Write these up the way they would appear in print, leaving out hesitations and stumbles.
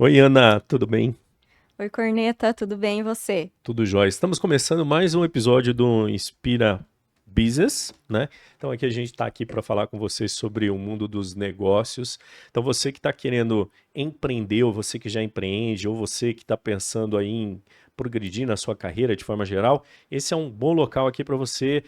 Oi, Ana, tudo bem? Oi, Corneta, tudo bem e você? Tudo jóia. Estamos começando mais um episódio do Inspira Business, né? Então aqui a gente está aqui para falar com vocês sobre o mundo dos negócios. Então você que está querendo empreender, ou você que já empreende, ou você que está pensando aí em progredir na sua carreira de forma geral, esse é um bom local aqui para você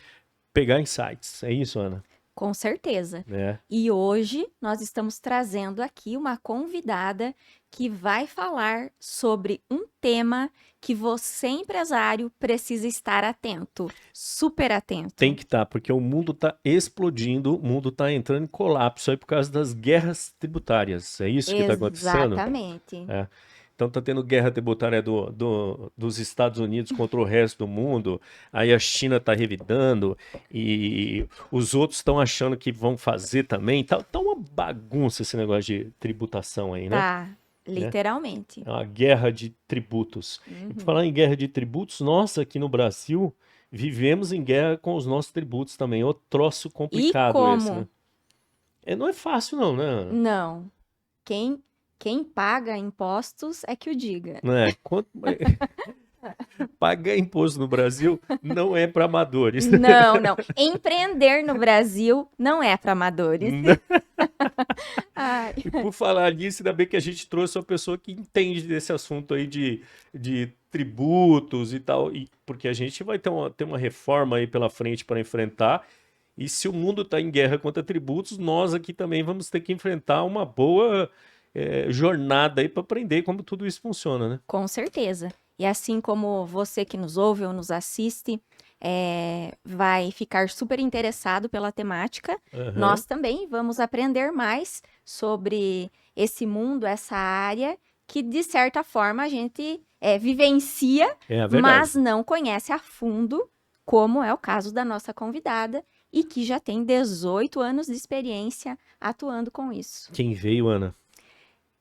pegar insights. É isso, Ana? Com certeza. É. E hoje nós estamos trazendo aqui uma convidada que vai falar sobre um tema que você, empresário, precisa estar atento, super Tem atento. que estar, porque o mundo está explodindo, o mundo está entrando em colapso aí por causa das guerras tributárias. É isso que está acontecendo? Exatamente. É. Então tá tendo guerra tributária dos Estados Unidos contra o resto do mundo, aí a China está revidando e os outros estão achando que vão fazer também. Tá uma bagunça esse negócio de tributação aí, né? Tá, É literalmente. É uma guerra de tributos. E por Uhum. falar em guerra de tributos, nós aqui no Brasil vivemos em guerra com os nossos tributos também. Ô troço E complicado esse, né? como? Não é fácil não, né, Ana? Não. Quem, quem paga impostos é que o diga. Não é? Pagar imposto no Brasil não é para amadores. Não, não. Empreender no Brasil não é para amadores. Ai. E por falar nisso, ainda bem que a gente trouxe uma pessoa que entende desse assunto aí de tributos e tal, porque a gente vai ter uma reforma aí pela frente para enfrentar. E se o mundo está em guerra contra tributos, nós aqui também vamos ter que enfrentar uma boa jornada aí para aprender como tudo isso funciona, né? Com certeza. E assim como você que nos ouve ou nos assiste, vai ficar super interessado pela temática, Aham. nós também vamos aprender mais sobre esse mundo, essa área que, de certa forma, a gente vivencia, É a mas verdade. não conhece a fundo, como é o caso da nossa convidada, e que já tem 18 anos de experiência atuando com isso. Quem veio, Ana?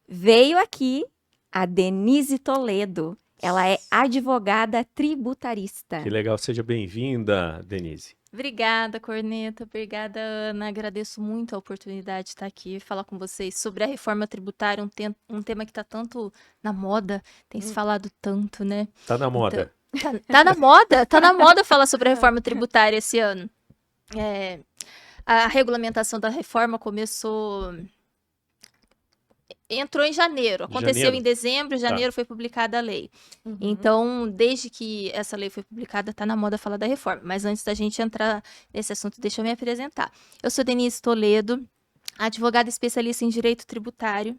Veio aqui a Denise Toledo. Ela é advogada Que tributarista. legal, seja bem-vinda, Denise. Obrigada, Corneta. Obrigada, Ana. Agradeço muito a oportunidade de estar aqui e falar com vocês sobre a reforma tributária, um tema que está tanto na moda, tem se Hum. falado tanto, né? Tá na Então, moda. tá na moda falar sobre a reforma tributária esse ano. É, a regulamentação da reforma entrou em janeiro, aconteceu Janeiro? em dezembro, Tá. janeiro foi publicada a lei. Uhum. Então, desde que essa lei foi publicada, tá na moda falar da reforma. Mas antes da gente entrar nesse assunto, deixa eu me apresentar. Eu sou Denise Toledo, advogada especialista em direito tributário.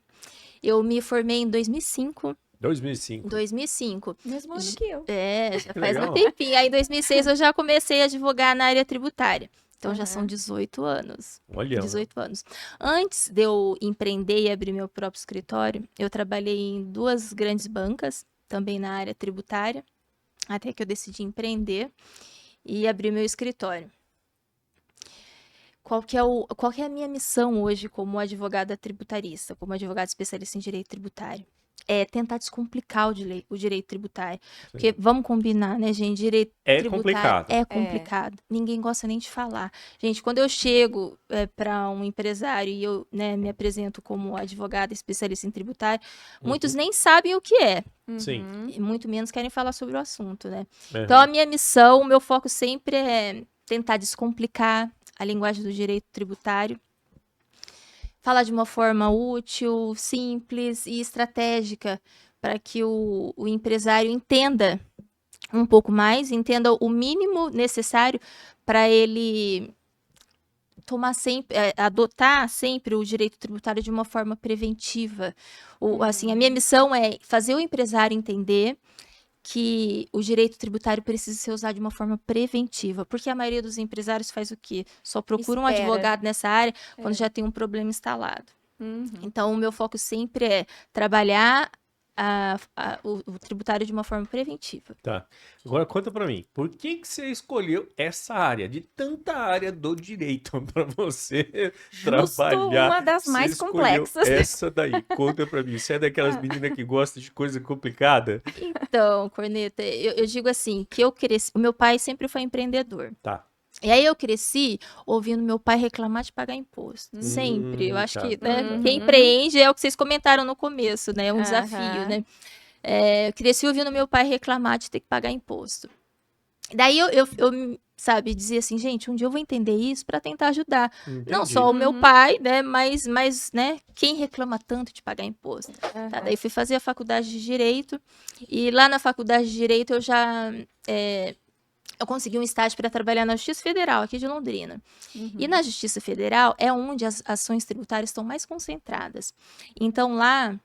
Eu me formei em 2005. 2005. 2005. Mesmo ano que eu. Já Que faz um legal. tempinho. Aí, em 2006, eu já comecei a advogar na área tributária. Então, já Aham. são 18 anos. Olha, 18 anos. Antes de eu empreender e abrir meu próprio escritório, eu trabalhei em duas grandes bancas, também na área tributária, até que eu decidi empreender e abrir meu escritório. Qual que é a minha missão hoje como advogada tributarista, como advogada especialista em direito tributário? É tentar descomplicar o direito tributário. Porque vamos combinar, né, gente? Direito é tributário complicado. é complicado. Ninguém gosta nem de falar. Gente, quando eu chego para um empresário e eu, né, me apresento como advogada especialista em tributário, muitos Uhum. nem sabem o que é. Sim. Uhum. E muito menos querem falar sobre o assunto, né? Aham. Então, a minha missão, o meu foco sempre é tentar descomplicar a linguagem do direito tributário, falar de uma forma útil, simples e estratégica para que o empresário entenda um pouco mais, entenda o mínimo necessário para ele adotar sempre o direito tributário de uma forma preventiva. Assim, a minha missão é fazer o empresário entender que o direito tributário precisa ser usado de uma forma preventiva, porque a maioria dos empresários faz o quê? Só procura um Espera. advogado nessa área quando É. já tem um problema instalado. Uhum. Então, o meu foco sempre é trabalhar o tributário de uma forma preventiva. Tá. Agora conta pra mim, por que você escolheu essa área, de tanta área do direito, pra você Justo trabalhar? uma das Você mais escolheu complexas. essa daí. Conta pra mim. Você é daquelas meninas que gostam de coisa complicada? Então, Corneta, eu digo assim, que eu cresci... O meu pai sempre foi empreendedor. Tá. E aí eu cresci ouvindo meu pai reclamar de pagar imposto. Sempre. Eu acho que, né, quem empreende é o que vocês comentaram no começo, né? É um desafio, né? Eu cresci ouvindo meu pai reclamar de ter que pagar imposto. Daí eu sabe, dizia assim, gente, um dia eu vou entender isso para tentar ajudar. Não Entendi. só o meu pai, né, mas, né, quem reclama tanto de pagar imposto. Tá, daí fui fazer a faculdade de Direito, e lá na faculdade de Direito eu já... eu consegui um estágio para trabalhar na Justiça Federal, aqui de Londrina. E na Justiça Federal é onde as ações tributárias estão mais concentradas. Então, lá,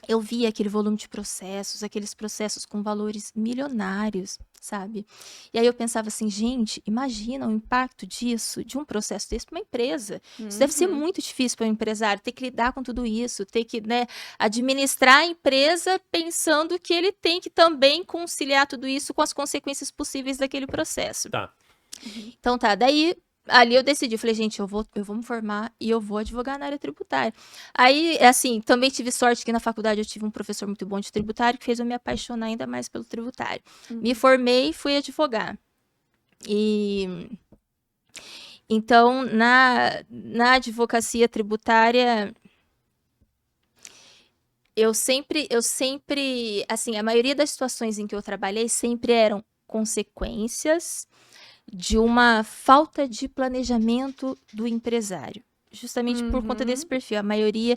eu via aquele volume de processos, aqueles processos com valores milionários, sabe? E aí eu pensava assim, gente, imagina o impacto disso, de um processo desse para uma empresa. Isso deve ser muito difícil para um empresário, ter que lidar com tudo isso, ter que, né, administrar a empresa pensando que ele tem que também conciliar tudo isso com as consequências possíveis daquele processo. Tá. Então tá, daí ali eu decidi, falei, gente, eu vou me formar e eu vou advogar na área tributária. Aí, assim, também tive sorte que na faculdade eu tive um professor muito bom de tributário que fez eu me apaixonar ainda mais pelo tributário. Me formei e fui advogar. E então, na advocacia tributária, eu sempre, assim, a maioria das situações em que eu trabalhei sempre eram consequências de uma falta de planejamento do empresário. Justamente por conta desse perfil. A maioria,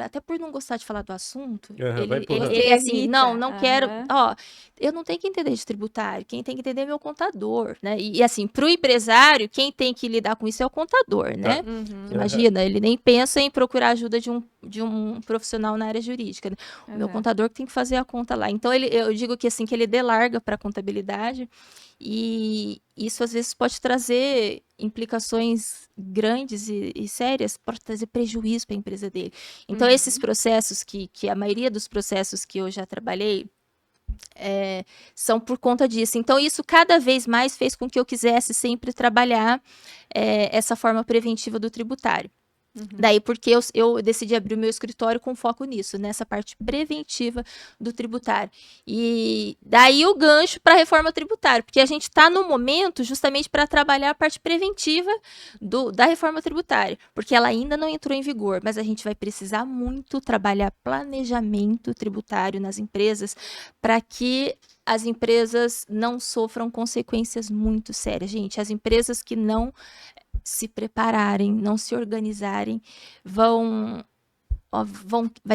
até por não gostar de falar do assunto, Vai ele empurrando. assim, Evita. não quero... Ó, eu não tenho que entender de tributário, quem tem que entender é meu contador, né? E assim, para o empresário, quem tem que lidar com isso é o contador, né? Imagina, ele nem pensa em procurar ajuda de um profissional na área jurídica, né? O meu contador que tem que fazer a conta lá. Então, eu digo que assim, que ele delarga para a contabilidade, e isso às vezes pode trazer implicações grandes e sérias, pode trazer prejuízo para a empresa dele. Então, esses processos que a maioria dos processos que eu já trabalhei são por conta disso. Então, isso cada vez mais fez com que eu quisesse sempre trabalhar essa forma preventiva do tributário. Daí, porque eu decidi abrir o meu escritório com foco nisso, nessa parte preventiva do tributário. E daí o gancho para a reforma tributária, porque a gente está no momento justamente para trabalhar a parte preventiva da reforma tributária, porque ela ainda não entrou em vigor, mas a gente vai precisar muito trabalhar planejamento tributário nas empresas para que as empresas não sofram consequências muito sérias. Gente, as empresas que não se prepararem, não se organizarem, vai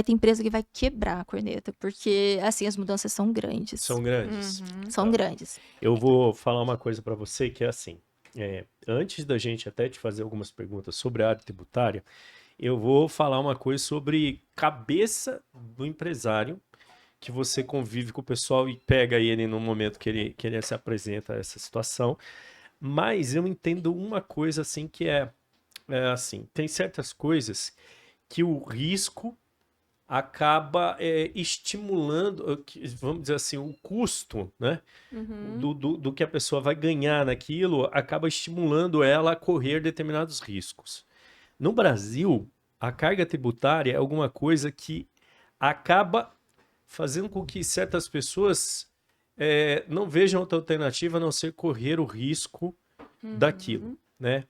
ter empresa que vai quebrar a corneta, porque assim as mudanças são grandes. São grandes. São grandes. Eu vou falar uma coisa para você que é assim, antes da gente até te fazer algumas perguntas sobre a área tributária, eu vou falar uma coisa sobre cabeça do empresário, que você convive com o pessoal e pega ele no momento que ele se apresenta a essa situação. Mas eu entendo uma coisa assim que é assim, tem certas coisas que o risco acaba estimulando, vamos dizer assim, o custo, né, do que a pessoa vai ganhar naquilo, acaba estimulando ela a correr determinados riscos. No Brasil, a carga tributária é alguma coisa que acaba fazendo com que certas pessoas não vejam outra alternativa a não ser correr o risco daquilo, né?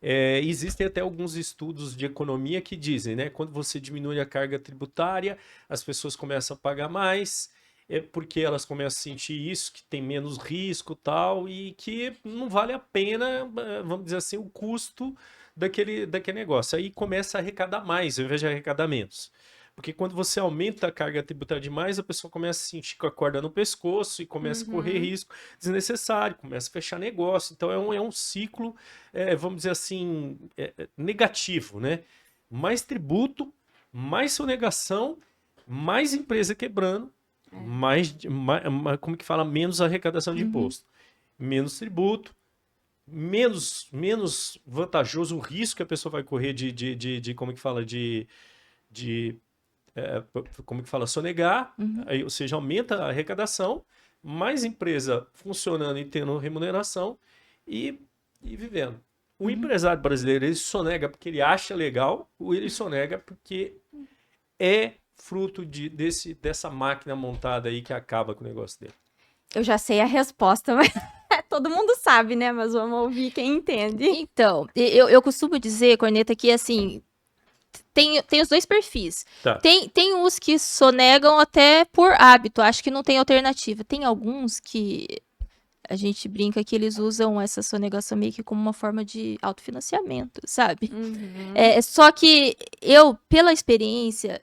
Existem até alguns estudos de economia que dizem, né? Quando você diminui a carga tributária, as pessoas começam a pagar mais, porque elas começam a sentir isso, que tem menos risco e tal, e que não vale a pena, vamos dizer assim, o custo daquele negócio. Aí começa a arrecadar mais, ao invés de arrecadar menos. Porque quando você aumenta a carga tributária demais, a pessoa começa a sentir com a corda no pescoço e começa a correr risco desnecessário, começa a fechar negócio. Então é um ciclo, vamos dizer assim, negativo, né? Mais tributo, mais sonegação, mais empresa quebrando, mais, como que fala, menos arrecadação de imposto, menos tributo, menos vantajoso o risco que a pessoa vai correr de como que fala, como que fala, sonegar, aí, ou seja, aumenta a arrecadação, mais empresa funcionando e tendo remuneração e vivendo. O empresário brasileiro, ele sonega porque ele acha legal, ou ele sonega porque é fruto dessa máquina montada aí que acaba com o negócio dele. Eu já sei a resposta, mas todo mundo sabe, né? Mas vamos ouvir quem entende. Então, eu costumo dizer, Corneta, que assim, tem os dois perfis. Tá. Tem os que sonegam até por hábito, acho que não tem alternativa. Tem alguns que a gente brinca que eles usam essa sonegação meio que como uma forma de autofinanciamento, sabe? Uhum. Só que eu, pela experiência,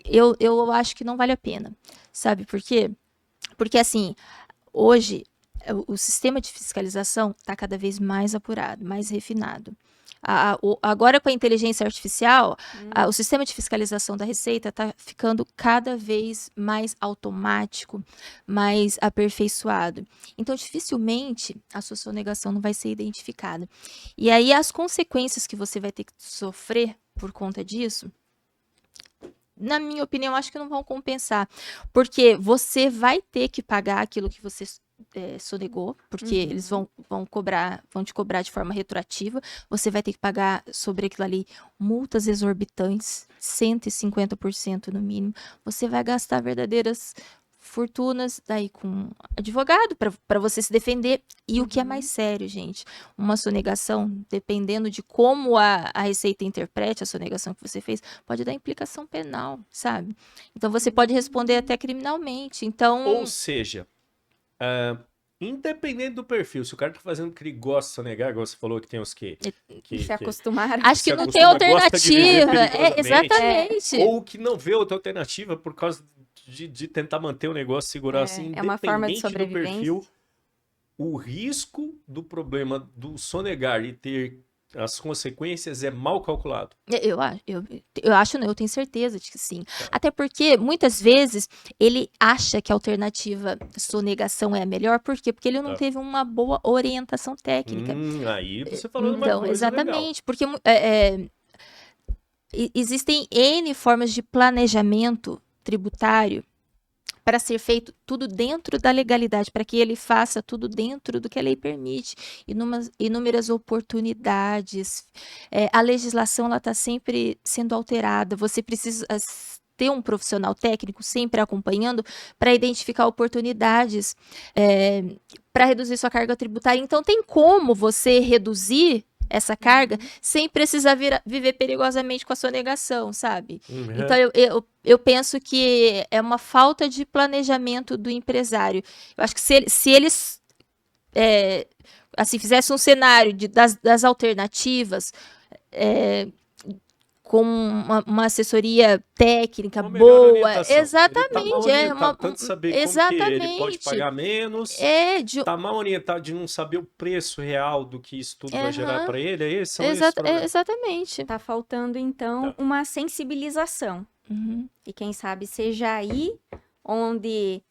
eu acho que não vale a pena, sabe por quê? Porque, assim, hoje o sistema de fiscalização está cada vez mais apurado, mais refinado. Agora, com a inteligência artificial, o sistema de fiscalização da Receita está ficando cada vez mais automático, mais aperfeiçoado. Então, dificilmente a sua sonegação não vai ser identificada. E aí, as consequências que você vai ter que sofrer por conta disso, na minha opinião, acho que não vão compensar. Porque você vai ter que pagar aquilo que você sonegou, porque eles vão te cobrar de forma retroativa. Você vai ter que pagar sobre aquilo ali multas exorbitantes, 150% no mínimo. Você vai gastar verdadeiras fortunas daí com advogado para você se defender. E o que é mais sério, gente, uma sonegação, dependendo de como a Receita interprete a sonegação que você fez, pode dar implicação penal, sabe? Então você pode responder até criminalmente. Então, Ou seja, independente do perfil, se o cara tá fazendo que ele gosta de sonegar, igual você falou que tem os que Se acostumaram. acho que se não tem acostuma, gosta de viver alternativa. perigosamente. Exatamente. ou que não vê outra alternativa por causa de tentar manter o negócio, segurar assim, É uma forma de independente do sobrevivência. perfil, o risco do problema do sonegar e ter as consequências é mal calculado. Eu acho, não, eu tenho certeza de que sim. Até porque, muitas vezes, ele acha que a alternativa sonegação é a melhor. Por quê? Porque ele não teve uma boa orientação técnica. Aí você falou uma Então, coisa exatamente, porque existem N formas de planejamento tributário para ser feito tudo dentro da legalidade, para que ele faça tudo dentro do que a lei permite, inúmeras oportunidades. A legislação está sempre sendo alterada, você precisa ter um profissional técnico sempre acompanhando para identificar oportunidades para reduzir sua carga tributária. Então, tem como você reduzir essa carga sem precisar viver perigosamente com a sonegação, sabe? Então, eu penso que é uma falta de planejamento do empresário. Eu acho que se eles assim, fizessem um cenário das alternativas, com uma assessoria técnica Uma melhor boa. orientação. Exatamente. Ele tá mal orientado, tanto saber como que ele pode pagar menos, tá mal orientado de não saber o preço real do que isso tudo vai gerar para ele, é esse? Exatamente. Tá faltando, então, uma sensibilização. E quem sabe seja aí onde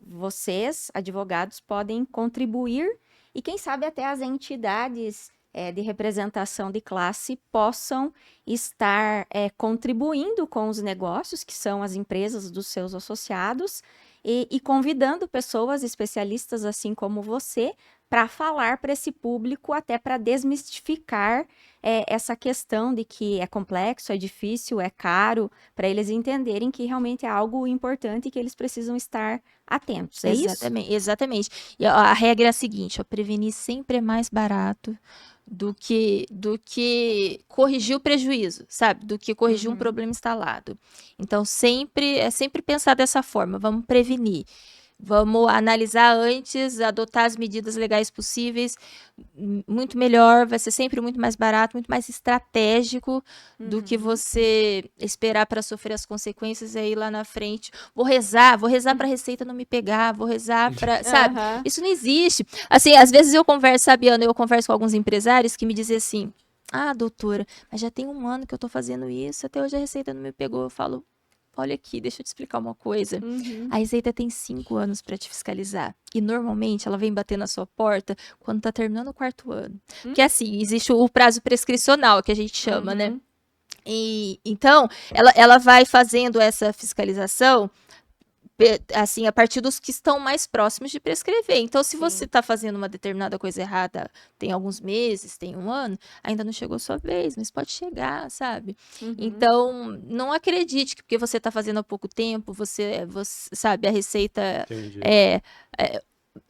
vocês, advogados, podem contribuir e quem sabe até as entidades de representação de classe possam estar contribuindo com os negócios, que são as empresas dos seus associados, e convidando pessoas especialistas assim como você para falar para esse público, até para desmistificar essa questão de que é complexo, é difícil, é caro, para eles entenderem que realmente é algo importante e que eles precisam estar atentos. É isso? Exatamente. E a regra é a seguinte, prevenir sempre é mais barato do que corrigir o prejuízo, sabe? Do que corrigir um problema instalado. Então, sempre pensar dessa forma, vamos prevenir. Vamos analisar antes, adotar as medidas legais possíveis, muito melhor, vai ser sempre muito mais barato, muito mais estratégico do que você esperar para sofrer as consequências e aí lá na frente, vou rezar para a Receita não me pegar, vou rezar para, sabe? Isso não existe. Assim, às vezes eu converso, sabe, Ana, eu converso com alguns empresários que me dizem assim, doutora, mas já tem 1 ano que eu tô fazendo isso, até hoje a Receita não me pegou. Eu falo, olha aqui, deixa eu te explicar uma coisa. A Receita tem 5 anos para te fiscalizar. E normalmente ela vem bater na sua porta quando tá terminando o 4º ano. Porque assim, existe o prazo prescricional, que a gente chama, né? E então, ela vai fazendo essa fiscalização assim, a partir dos que estão mais próximos de prescrever. Então, se você está fazendo uma determinada coisa errada, tem alguns meses, tem 1 ano, ainda não chegou a sua vez, mas pode chegar, sabe? Então, não acredite que porque você está fazendo há pouco tempo, você sabe, a Receita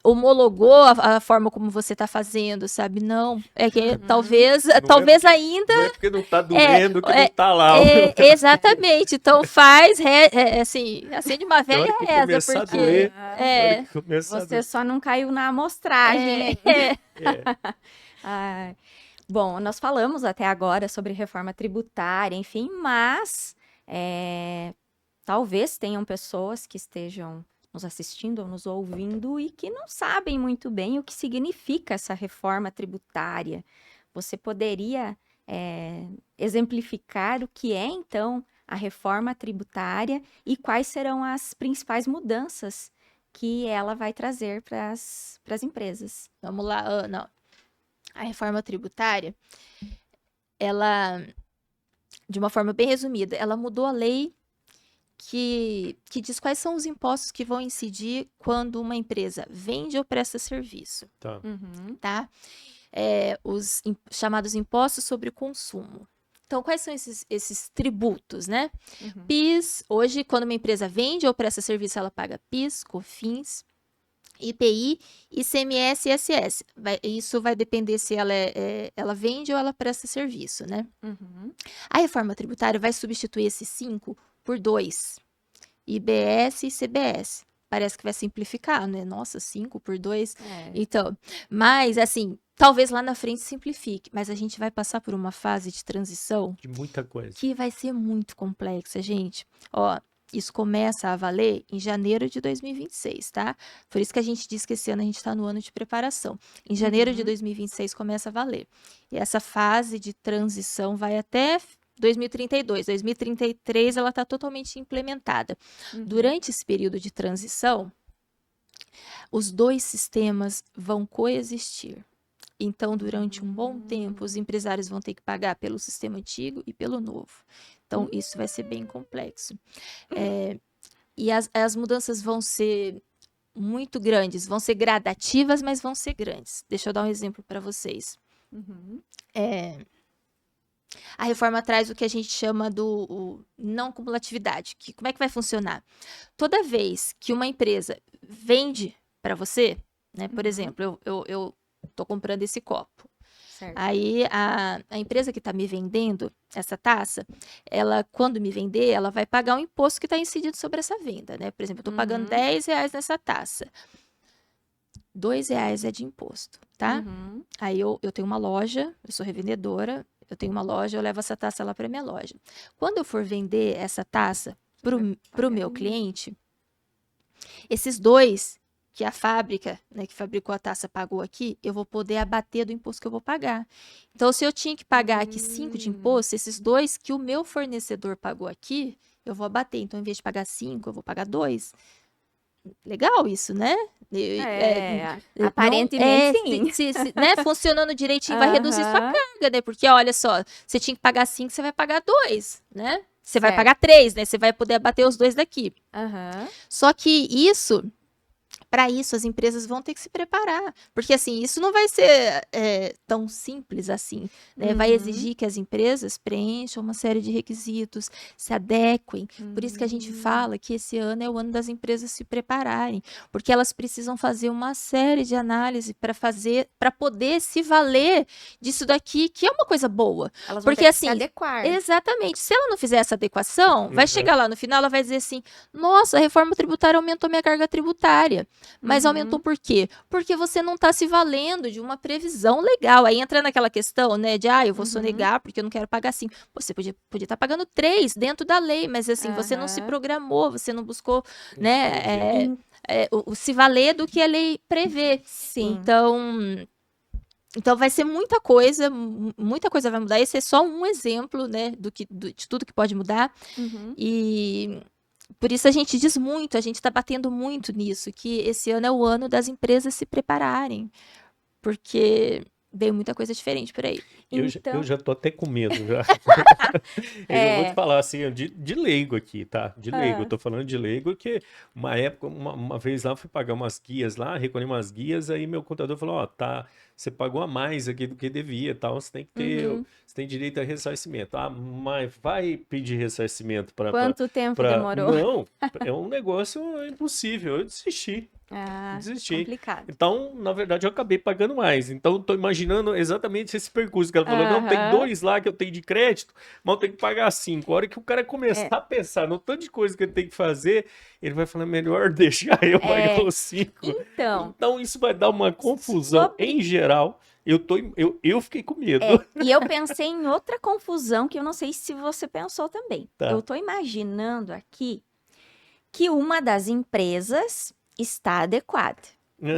homologou a forma como você está fazendo, sabe? Não, é que talvez ainda... Não é porque não tá doendo que não tá lá. Exatamente, então assim, acende uma velha e reza, porque... Você só não caiu na amostragem. Ai. Bom, nós falamos até agora sobre reforma tributária, enfim, mas talvez tenham pessoas que estejam nos assistindo ou nos ouvindo e que não sabem muito bem o que significa essa reforma tributária. Você poderia exemplificar o que é, então, a reforma tributária e quais serão as principais mudanças que ela vai trazer para as empresas? Vamos lá, Ana. A reforma tributária, ela, de uma forma bem resumida, ela mudou a lei que diz quais são os impostos que vão incidir quando uma empresa vende ou presta serviço, tá? Os chamados impostos sobre o consumo. Então, quais são esses tributos, né? PIS, hoje, quando uma empresa vende ou presta serviço, ela paga PIS, COFINS, IPI, ICMS e ISS. Isso vai depender se ela vende ou ela presta serviço, né? A reforma tributária vai substituir esses 5 por 2, IBS e CBS. Parece que vai simplificar, né? Nossa, 5 por 2. Então, mas assim, talvez lá na frente simplifique, mas a gente vai passar por uma fase de transição de muita coisa que vai ser muito complexa, gente. Ó, isso começa a valer em janeiro de 2026, tá? Por isso que a gente diz que esse ano a gente está no ano de preparação. Em janeiro de 2026 começa a valer. E essa fase de transição vai até 2032. 2033 ela está totalmente implementada. Durante esse período de transição, os dois sistemas vão coexistir. Então, durante um bom tempo, os empresários vão ter que pagar pelo sistema antigo e pelo novo. Então, isso vai ser bem complexo. E as mudanças vão ser muito grandes, vão ser gradativas, mas vão ser grandes. Deixa eu dar um exemplo para vocês. A reforma traz o que a gente chama do não cumulatividade. Como é que vai funcionar? Toda vez que uma empresa vende para você, né? Por exemplo, eu estou comprando esse copo. Certo. Aí a empresa que está me vendendo essa taça, ela, quando me vender, ela vai pagar um imposto que está incidido sobre essa venda, né? Por exemplo, eu estou pagando R$10 nessa taça. R$2 é de imposto, tá? Aí eu tenho uma loja, eu sou revendedora, eu tenho uma loja, eu levo essa taça lá para minha loja. Quando eu for vender essa taça para o meu cliente, esses 2 que a fábrica, né, que fabricou a taça pagou aqui, eu vou poder abater do imposto que eu vou pagar. Então, se eu tinha que pagar aqui 5 de imposto, esses 2 que o meu fornecedor pagou aqui, eu vou abater. Então, em vez de pagar 5, eu vou pagar 2. Legal isso, né? Aparentemente sim. Né, funcionando direitinho, vai reduzir sua carga, né? Porque, olha só, você tinha que pagar 5, você vai pagar 2, né? Você vai pagar 3, né? Você vai poder abater os 2 daqui. Só que para isso, as empresas vão ter que se preparar. Porque, assim, isso não vai ser tão simples assim, né? Vai exigir que as empresas preencham uma série de requisitos, se adequem. Por isso que a gente fala que esse ano é o ano das empresas se prepararem. Porque elas precisam fazer uma série de análises para poder se valer disso daqui, que é uma coisa boa. Elas vão porque, ter assim, que se adequar. Exatamente. Se ela não fizer essa adequação, vai chegar lá no final, ela vai dizer assim, nossa, a reforma tributária aumentou minha carga tributária. Mas aumentou por quê? Porque você não está se valendo de uma previsão legal. Aí entra naquela questão, né, de eu vou sonegar porque eu não quero pagar 5. Você podia estar pagando 3 dentro da lei, mas assim, você não se programou, você não buscou, né, se valer do que a lei prevê. Sim. Então vai ser muita coisa vai mudar. Esse é só um exemplo, né, de tudo que pode mudar. E por isso a gente diz muito, a gente está batendo muito nisso, que esse ano é o ano das empresas se prepararem, porque veio muita coisa diferente por aí. Eu já tô até com medo já. Eu vou te falar assim, de leigo aqui, tá? De leigo. Eu tô falando de leigo que uma época, uma vez lá, eu fui pagar umas guias lá, recolhi umas guias, aí meu contador falou, você pagou a mais aqui do que devia, tal, você tem que ter, você tem direito a ressarcimento. Mas vai pedir ressarcimento para... Quanto tempo demorou? Não, é um negócio impossível, eu desisti. Desisti. Complicado. Então, na verdade, eu acabei pagando mais. Então, eu tô imaginando exatamente esse percurso que ela falou. Não, tem Aham. 2 lá que eu tenho de crédito, mas eu tenho que pagar 5. A hora que o cara começar a pensar no tanto de coisa que ele tem que fazer, ele vai falar, melhor deixar eu pagar os 5. Então, Então, isso vai dar uma confusão sobre- em geral. Eu fiquei com medo. e eu pensei em outra confusão que eu não sei se você pensou também. Tá. Eu tô imaginando aqui que uma das empresas está adequada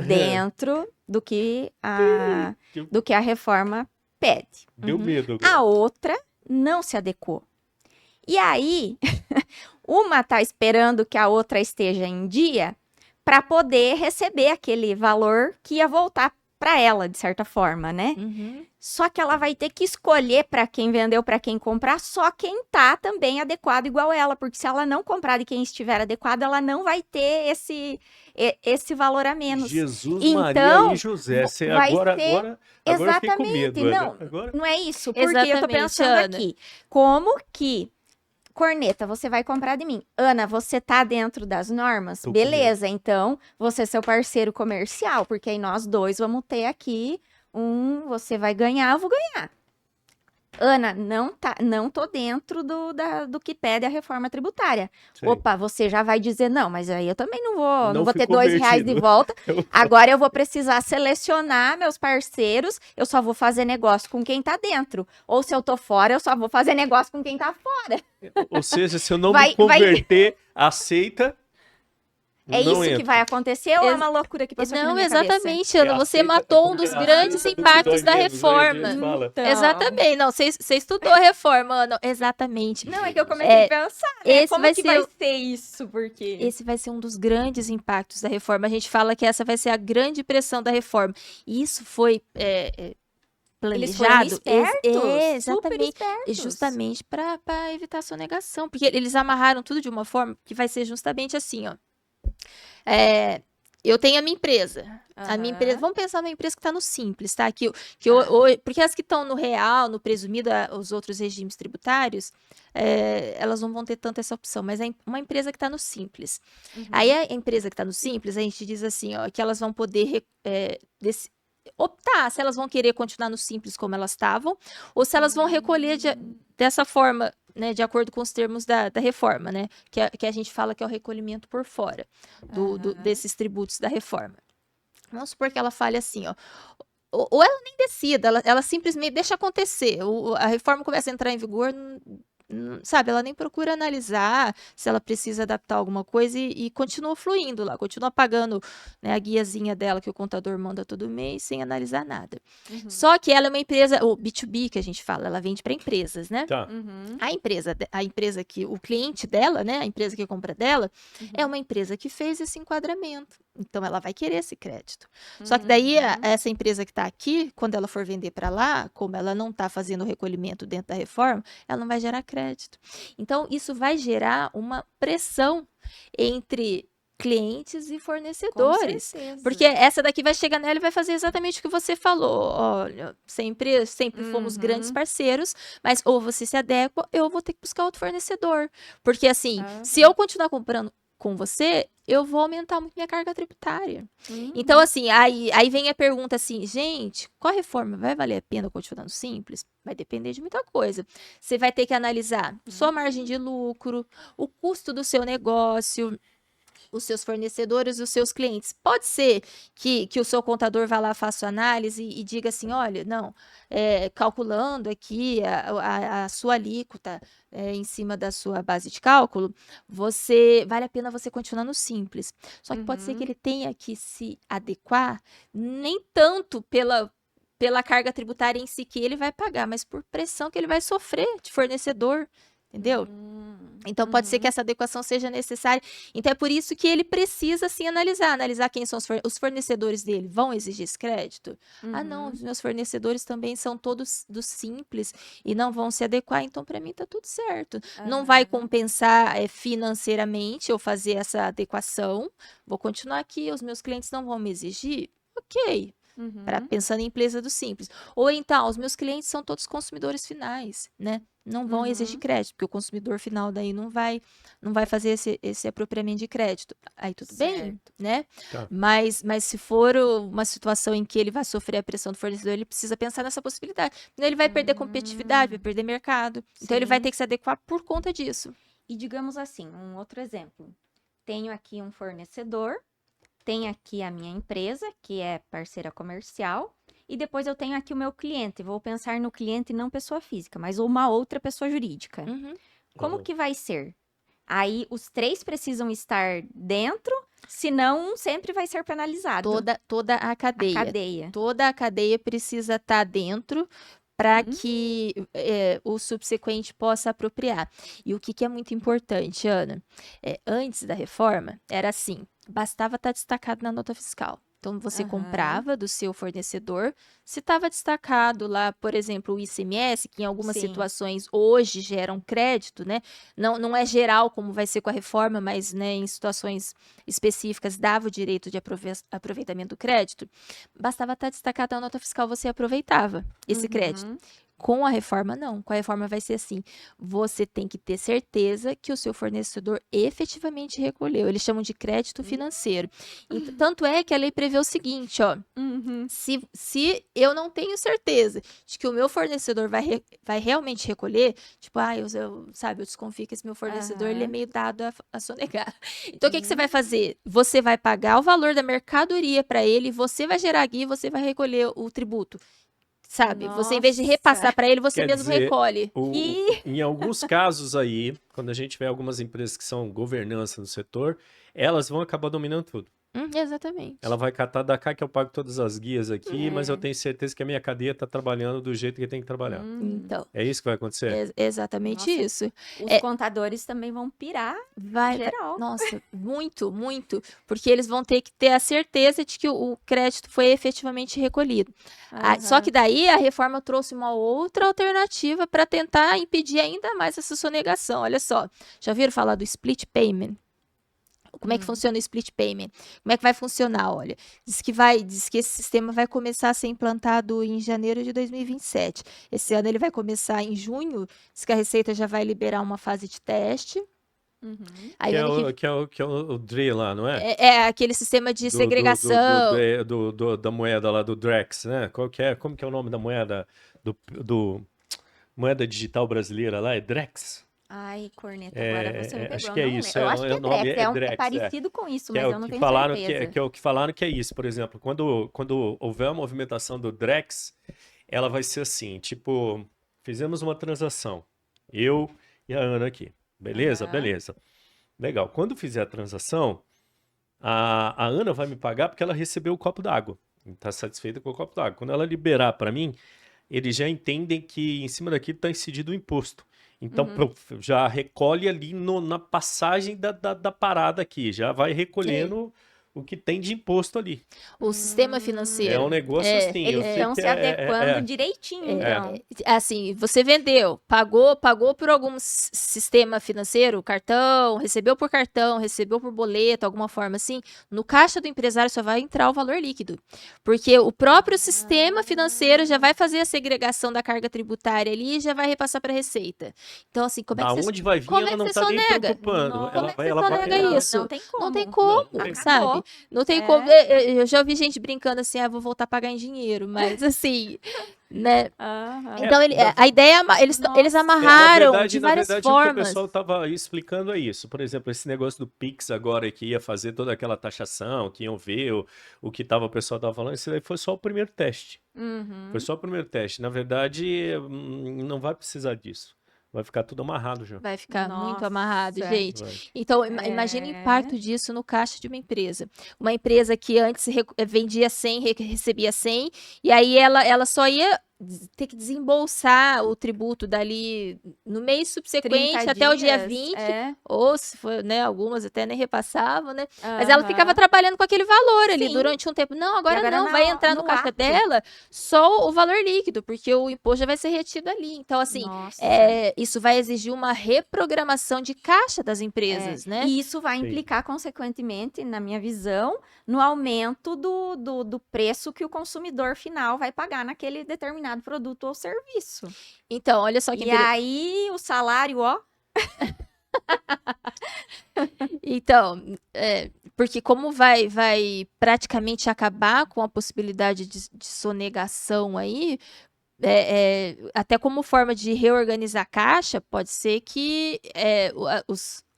dentro do que a reforma pede. Deu medo agora. A outra não se adequou. E aí, uma tá esperando que a outra esteja em dia para poder receber aquele valor que ia voltar para ela, de certa forma, né? Uhum. Só que ela vai ter que escolher para quem vendeu, para quem comprar, só quem tá também adequado igual ela, porque se ela não comprar de quem estiver adequado, ela não vai ter esse valor a menos. Jesus, Então, Maria e José. Você vai agora, ser- agora eu fiquei com Exatamente, medo. não. Agora, Não é isso, porque eu tô Exatamente, pensando Ana. aqui, como que corneta, você vai comprar de mim. Ana, você tá dentro das normas? Tô com Beleza, então você é seu parceiro comercial, porque aí nós dois vamos ter aqui você vai ganhar, eu vou ganhar. Ana, não tô dentro do que pede a reforma tributária. sei. Opa, você já vai dizer, não, mas aí eu também não vou fui ter R$2 de convertido. volta. Agora eu vou precisar selecionar meus parceiros, eu só vou fazer negócio com quem tá dentro. Ou se eu tô fora, eu só vou fazer negócio com quem tá fora. Ou seja, se eu não Vai- me converter, aceita. É não isso que entra. vai acontecer ou é uma loucura que passou aqui na Não, minha cabeça? exatamente, Ana. Você Aceita, matou um dos aceita grandes tudo que impactos dói da menos, né? reforma. Eles falam. Então, Exatamente. Não, você estudou a reforma, Ana. Exatamente. Não, é que eu comecei a pensar, né? esse Como vai que ser vai o- ser isso? Porque... Esse vai ser um dos grandes impactos da reforma. A gente fala que essa vai ser a grande pressão da reforma. E isso foi Eles foram planejado. espertos, super Exatamente. espertos. Justamente para evitar a sonegação. Porque eles amarraram tudo de uma forma que vai ser justamente assim, ó. Eu tenho a minha empresa. A minha empresa, vamos pensar numa empresa que está no simples, tá? Porque as que estão no real, no presumido, os outros regimes tributários, elas não vão ter tanto essa opção. Mas uma empresa que está no simples. Aí a empresa que está no simples, a gente diz assim, ó, que elas vão poder optar se elas vão querer continuar no simples como elas estavam, ou se elas vão recolher dessa forma, né, de acordo com os termos da reforma, né, que a gente fala que é o recolhimento por fora desses tributos da reforma. Vamos supor que ela fale assim, ó, ou ela nem decida, ela simplesmente deixa acontecer, a reforma começa a entrar em vigor, sabe, ela nem procura analisar se ela precisa adaptar alguma coisa e continua fluindo lá, continua pagando, né, a guiazinha dela que o contador manda todo mês sem analisar nada. Só que ela é uma empresa, o B2B que a gente fala, ela vende para empresas, né? Tá. A empresa que o cliente dela, né, a empresa que compra dela, é uma empresa que fez esse enquadramento. Então ela vai querer esse crédito. Só que daí essa empresa que está aqui, quando ela for vender para lá, como ela não está fazendo o recolhimento dentro da reforma, ela não vai gerar crédito. Então isso vai gerar uma pressão entre clientes e fornecedores. Porque essa daqui vai chegar nela e vai fazer exatamente o que você falou. Olha, sempre fomos grandes parceiros, mas ou você se adequa, eu vou ter que buscar outro fornecedor. Porque assim, se eu continuar comprando com você, eu vou aumentar muito minha carga tributária. Então, assim, aí vem a pergunta assim, gente, qual reforma vai valer a pena continuar no simples? Vai depender de muita coisa. Você vai ter que analisar sua margem de lucro, o custo do seu negócio, os seus fornecedores, os seus clientes. Pode ser que o seu contador vá lá, faça a análise e diga assim, olha, não, calculando aqui a sua alíquota em cima da sua base de cálculo, vale a pena você continuar no simples. Só que pode ser que ele tenha que se adequar, nem tanto pela carga tributária em si que ele vai pagar, mas por pressão que ele vai sofrer de fornecedor, entendeu? Então, pode ser que essa adequação seja necessária. Então, é por isso que ele precisa, sim, analisar quem são os fornecedores dele. Vão exigir esse crédito? Ah, não, os meus fornecedores também são todos do simples e não vão se adequar, então, para mim, tá tudo certo. Não vai compensar financeiramente eu fazer essa adequação. Vou continuar aqui, os meus clientes não vão me exigir? Ok. Pensando em empresa do simples. Ou então, os meus clientes são todos consumidores finais, né? não vão exigir crédito, porque o consumidor final daí não vai fazer esse apropriamento de crédito. Aí tudo bem, Certo. né? Tá. Mas se for uma situação em que ele vai sofrer a pressão do fornecedor, ele precisa pensar nessa possibilidade. Senão ele vai perder competitividade, vai perder mercado. Então ele vai Sim. ter que se adequar por conta disso. E digamos assim, um outro exemplo. Tenho aqui um fornecedor, tenho aqui a minha empresa, que é parceira comercial, e depois eu tenho aqui o meu cliente. Vou pensar no cliente não pessoa física, mas uma outra pessoa jurídica. Uhum. Como Uhum. que vai ser? Aí os três precisam estar dentro, senão um sempre vai ser penalizado. Toda a A cadeia. cadeia. Toda a cadeia precisa estar dentro para Hum. que o subsequente possa apropriar. E o que é muito importante, Ana? Antes da reforma, era assim, bastava estar destacado na nota fiscal. Então, você Aham. comprava do seu fornecedor, se estava destacado lá, por exemplo, o ICMS, que em algumas Sim. situações hoje geram crédito, né? Não é geral como vai ser com a reforma, mas né, em situações específicas dava o direito de aproveitamento do crédito. Bastava estar destacado na nota fiscal, você aproveitava esse crédito. Uhum. Com a reforma, não. Com a reforma vai ser assim. Você tem que ter certeza que o seu fornecedor efetivamente recolheu. Eles chamam de crédito financeiro. Tanto é que a lei prevê o seguinte, ó. Uhum. Se eu não tenho certeza de que o meu fornecedor vai realmente recolher, tipo, eu desconfio que esse meu fornecedor ele é Aham. meio dado a sonegar. Então, o que você vai fazer? Você vai pagar o valor da mercadoria para ele, você vai gerar guia e você vai recolher o tributo. Sabe? Você, em vez de repassar Nossa. para ele, você Quer mesmo dizer, recolhe. Em alguns casos aí, quando a gente vê algumas empresas que são governança no setor, elas vão acabar dominando tudo. Exatamente. Ela vai catar da cá que eu pago todas as guias aqui, mas eu É. tenho certeza que a minha cadeia está trabalhando do jeito que tem que trabalhar. Então, É isso que vai acontecer? exatamente Nossa. isso. Os contadores também vão pirar Vai, geral. nossa, muito, muito, porque eles vão ter que ter a certeza de que o crédito foi efetivamente recolhido. Só que daí a reforma trouxe uma outra alternativa para tentar impedir ainda mais essa sonegação. Olha só, já ouviram falar do split payment? Como é que funciona o split payment? Como é que vai funcionar? Olha, diz que esse sistema vai começar a ser implantado em janeiro de 2027. Esse ano ele vai começar em junho. Diz que a Receita já vai liberar uma fase de teste. Uhum. Aí Que é ano o DRE lá, não é? é aquele sistema de segregação. Da moeda lá do Drex, né? Como que é o nome da moeda do moeda digital brasileira lá? É Drex? Ai, corneta, agora você me pegou. Acho Eu que é não isso. lembro. Eu acho que O é nome Drex. é É Drex, parecido com isso, Que mas é eu o não que tenho falaram certeza. que é o que falaram que é isso. Por exemplo, quando houver a movimentação do Drex, ela vai ser assim, tipo, fizemos uma transação. Eu e a Ana aqui. Beleza? Aham. Beleza. Legal. Quando fizer a transação, a Ana vai me pagar porque ela recebeu o copo d'água. Está satisfeita com o copo d'água. Quando ela liberar para mim, eles já entendem que em cima daquilo está incidido o imposto. Então, já recolhe ali na passagem da parada aqui. Já vai recolhendo o que tem de imposto ali. O sistema É financeiro. um negócio assim. Eu Eles sei estão que se adequando direitinho, então. Assim, você vendeu, pagou por algum sistema financeiro, cartão, recebeu por boleto, alguma forma assim, no caixa do empresário só vai entrar o valor líquido. Porque o próprio sistema financeiro já vai fazer a segregação da carga tributária ali e já vai repassar para a Receita. Então, assim, como é Da que você onde vai vir, como ela é que não você está nem sonega? preocupando. Nossa. Como é que você ela vai, sonega isso? Não tem como. Não tem como, Não, sabe? Não tem É. como. Eu já ouvi gente brincando assim, vou voltar a pagar em dinheiro, mas assim, né? Aham. Então, a ideia é, eles amarraram de na várias verdade, o que o formas. pessoal estava explicando é isso. Por exemplo, esse negócio do Pix agora que ia fazer toda aquela taxação, que iam ver o que o pessoal estava falando, isso daí foi só o primeiro teste. Uhum. Foi só o primeiro teste. Na verdade, não vai precisar disso. Vai ficar tudo amarrado já. Vai ficar muito Nossa. amarrado, gente. Vai. Então, imagine o impacto disso no caixa de uma empresa. Uma empresa que antes vendia 100, recebia 100, e aí ela só ia ter que desembolsar o tributo dali no mês subsequente 30 até o dia dias, 20, é. ou se for, né, algumas até nem repassavam, né? Mas ela ficava trabalhando com aquele valor ali Sim. durante um tempo. Não, agora agora não, vai entrar no caixa ato. dela só o valor líquido, porque o imposto já vai ser retido ali. Então, assim, Nossa. isso vai exigir uma reprogramação de caixa das empresas, né? E isso vai Sim. implicar, consequentemente, na minha visão, no aumento do preço que o consumidor final vai pagar naquele determinado determinado produto ou serviço. Então, olha só que E aí o salário, ó, Então, porque como vai praticamente acabar com a possibilidade de sonegação aí, até como forma de reorganizar a caixa, pode ser que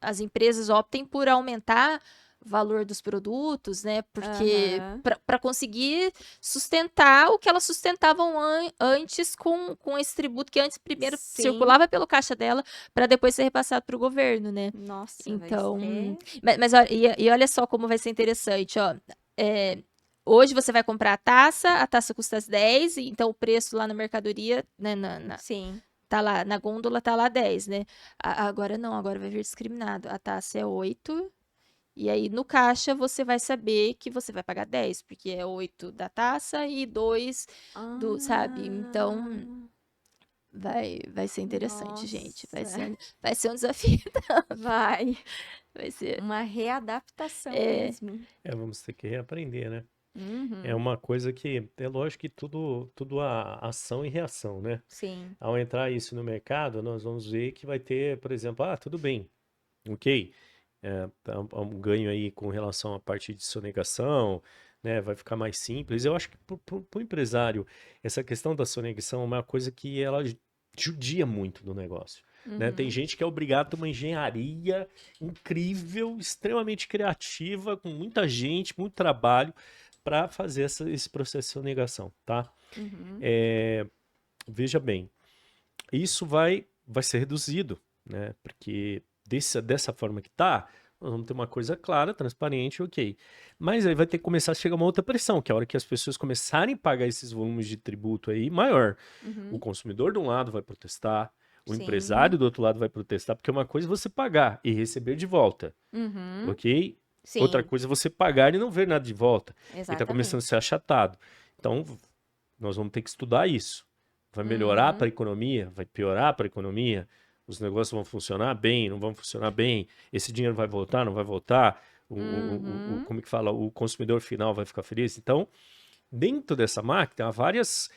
as empresas optem por aumentar o valor dos produtos, né? Porque Aham. para conseguir sustentar o que elas sustentavam antes com esse tributo que antes primeiro Sim. circulava pelo caixa dela para depois ser repassado para o governo, né? Nossa, Então, vai ser... mas e olha só como vai ser interessante, ó. Hoje você vai comprar a taça custa 10, então o preço lá na mercadoria, né, Sim. tá lá, na gôndola tá lá 10, né? Agora não, agora vai vir discriminado. A taça é 8, e aí no caixa você vai saber que você vai pagar 10, porque é 8 da taça e 2 sabe? Então vai ser interessante, gente. Nossa. Vai ser um desafio. Vai. Vai ser. Uma readaptação É. mesmo. Vamos ter que reaprender, né? Uhum. É uma coisa que, é lógico que tudo há ação e reação, né? Sim. Ao entrar isso no mercado, nós vamos ver que vai ter, por exemplo, tudo bem, ok, tá um ganho aí com relação à parte de sonegação, né? Vai ficar mais simples. Eu acho que para o empresário, essa questão da sonegação é uma coisa que ela judia muito do negócio. Né? Tem gente que é obrigado a ter uma engenharia incrível, extremamente criativa, com muita gente, muito trabalho para fazer esse processo de sonegação, tá? Uhum. Veja bem, isso vai ser reduzido, né? Porque dessa forma que tá, nós vamos ter uma coisa clara, transparente, ok. Mas aí vai ter que começar a chegar uma outra pressão, que é a hora que as pessoas começarem a pagar esses volumes de tributo aí maior. O Uhum. consumidor de um lado vai protestar, o Sim. empresário do outro lado vai protestar, porque uma coisa é você pagar e receber de volta, Uhum. ok? Sim. Outra coisa é você pagar e não ver nada de volta. E está começando a Exatamente. ser achatado. Então, nós vamos ter que estudar isso. Vai melhorar para a economia? Vai piorar para a economia? Os negócios vão funcionar bem? Não vão funcionar bem? Esse dinheiro vai voltar? Não vai voltar? Como que fala? O consumidor final vai ficar feliz? Então, dentro dessa máquina, há várias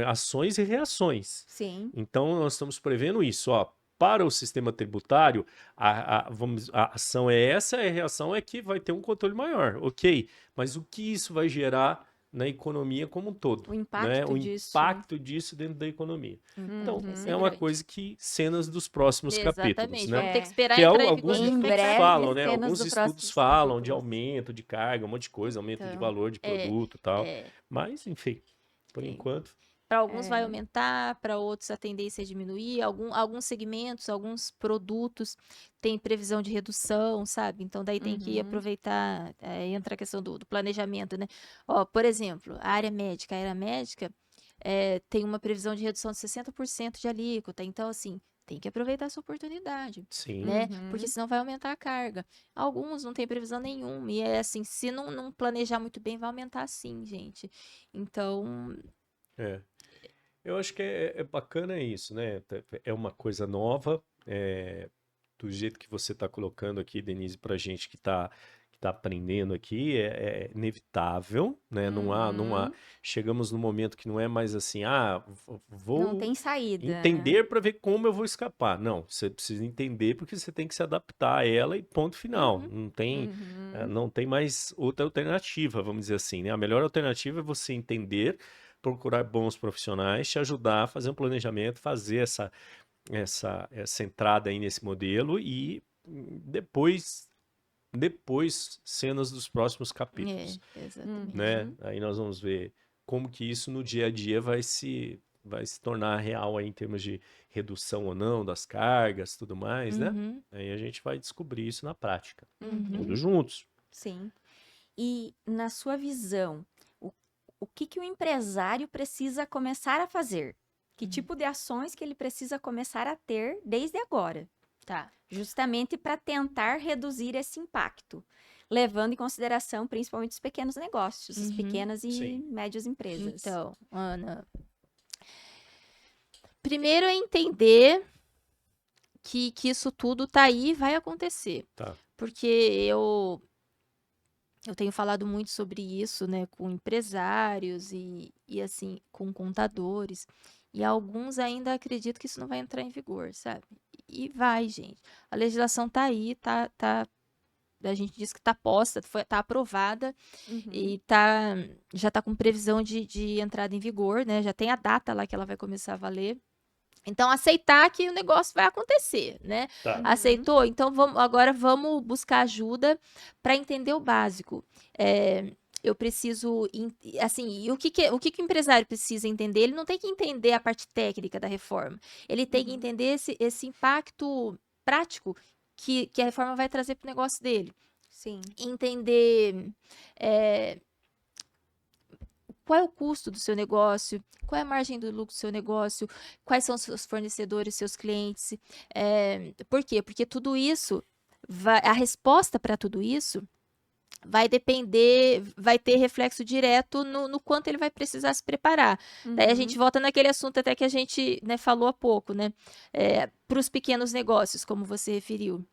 ações e reações. Sim. Então, nós estamos prevendo isso, ó. Para o sistema tributário, a ação é essa, a reação é que vai ter um controle maior, ok? Mas o que isso vai gerar na economia como um todo? O impacto O disso. impacto disso dentro da economia. Então, Vai ser é uma grande. coisa que cenas dos próximos capítulos, Exatamente. né? Vamos ter que esperar Que entrar em alguns vigor. Em estudos breve, falam, né? cenas Alguns do estudos próximos falam de capítulos. aumento de carga, um monte de coisa, aumento de Então, valor de produto e tal. Mas, enfim, por Sim. enquanto. Para alguns vai aumentar, para outros a tendência é diminuir. Alguns segmentos, alguns produtos têm previsão de redução, sabe? Então daí tem que aproveitar, entra a questão do planejamento, né? Ó, por exemplo, a área médica. A área médica tem uma previsão de redução de 60% de alíquota. Então, assim, tem que aproveitar essa oportunidade, Sim. né? Porque senão vai aumentar a carga. Alguns não têm previsão nenhuma. E é assim, se não planejar muito bem, vai aumentar sim, gente. Então, Eu acho que é bacana isso, né? É uma coisa nova, do jeito que você está colocando aqui, Denise, para gente que tá aprendendo aqui, é inevitável, né? Não há. Chegamos num momento que não é mais assim, Não vou tem saída. entender para ver como eu vou escapar. Não, você precisa entender porque você tem que se adaptar a ela e ponto final. Não tem mais outra alternativa, vamos dizer assim, né? A melhor alternativa é você entender, procurar bons profissionais, te ajudar a fazer um planejamento, fazer essa entrada aí nesse modelo e depois cenas dos próximos capítulos, exatamente. né? Aí nós vamos ver como que isso no dia a dia vai se tornar real aí em termos de redução ou não das cargas, tudo mais, né? Aí a gente vai descobrir isso na prática, todos juntos. Sim. E na sua visão, o que o empresário precisa começar a fazer? Que tipo de ações que ele precisa começar a ter desde agora? Tá. Justamente para tentar reduzir esse impacto, levando em consideração principalmente os pequenos negócios, as pequenas e Sim. médias empresas. Então, Ana, primeiro é entender que isso tudo tá aí e vai acontecer. Tá. Porque Eu tenho falado muito sobre isso, né, com empresários e assim, com contadores. E alguns ainda acreditam que isso não vai entrar em vigor, sabe? E vai, gente. A legislação tá aí, a gente diz que tá posta, tá aprovada Uhum. e já tá com previsão de entrada em vigor, né? Já tem a data lá que ela vai começar a valer. Então, aceitar que o negócio vai acontecer, né? Tá. Uhum. Aceitou? Então, agora vamos buscar ajuda para entender o básico. Eu preciso, assim, e o que o empresário precisa entender? Ele não tem que entender a parte técnica da reforma. Ele tem que Uhum. entender esse impacto prático que a reforma vai trazer para o negócio dele. Sim. Entender qual é o custo do seu negócio, qual é a margem do lucro do seu negócio, quais são os seus fornecedores, seus clientes. Por quê? Porque tudo isso, a resposta para tudo isso vai depender, vai ter reflexo direto no quanto ele vai precisar se preparar. Daí a gente Uhum. volta naquele assunto até que a gente, né, falou há pouco, né? Para os pequenos negócios, como você referiu.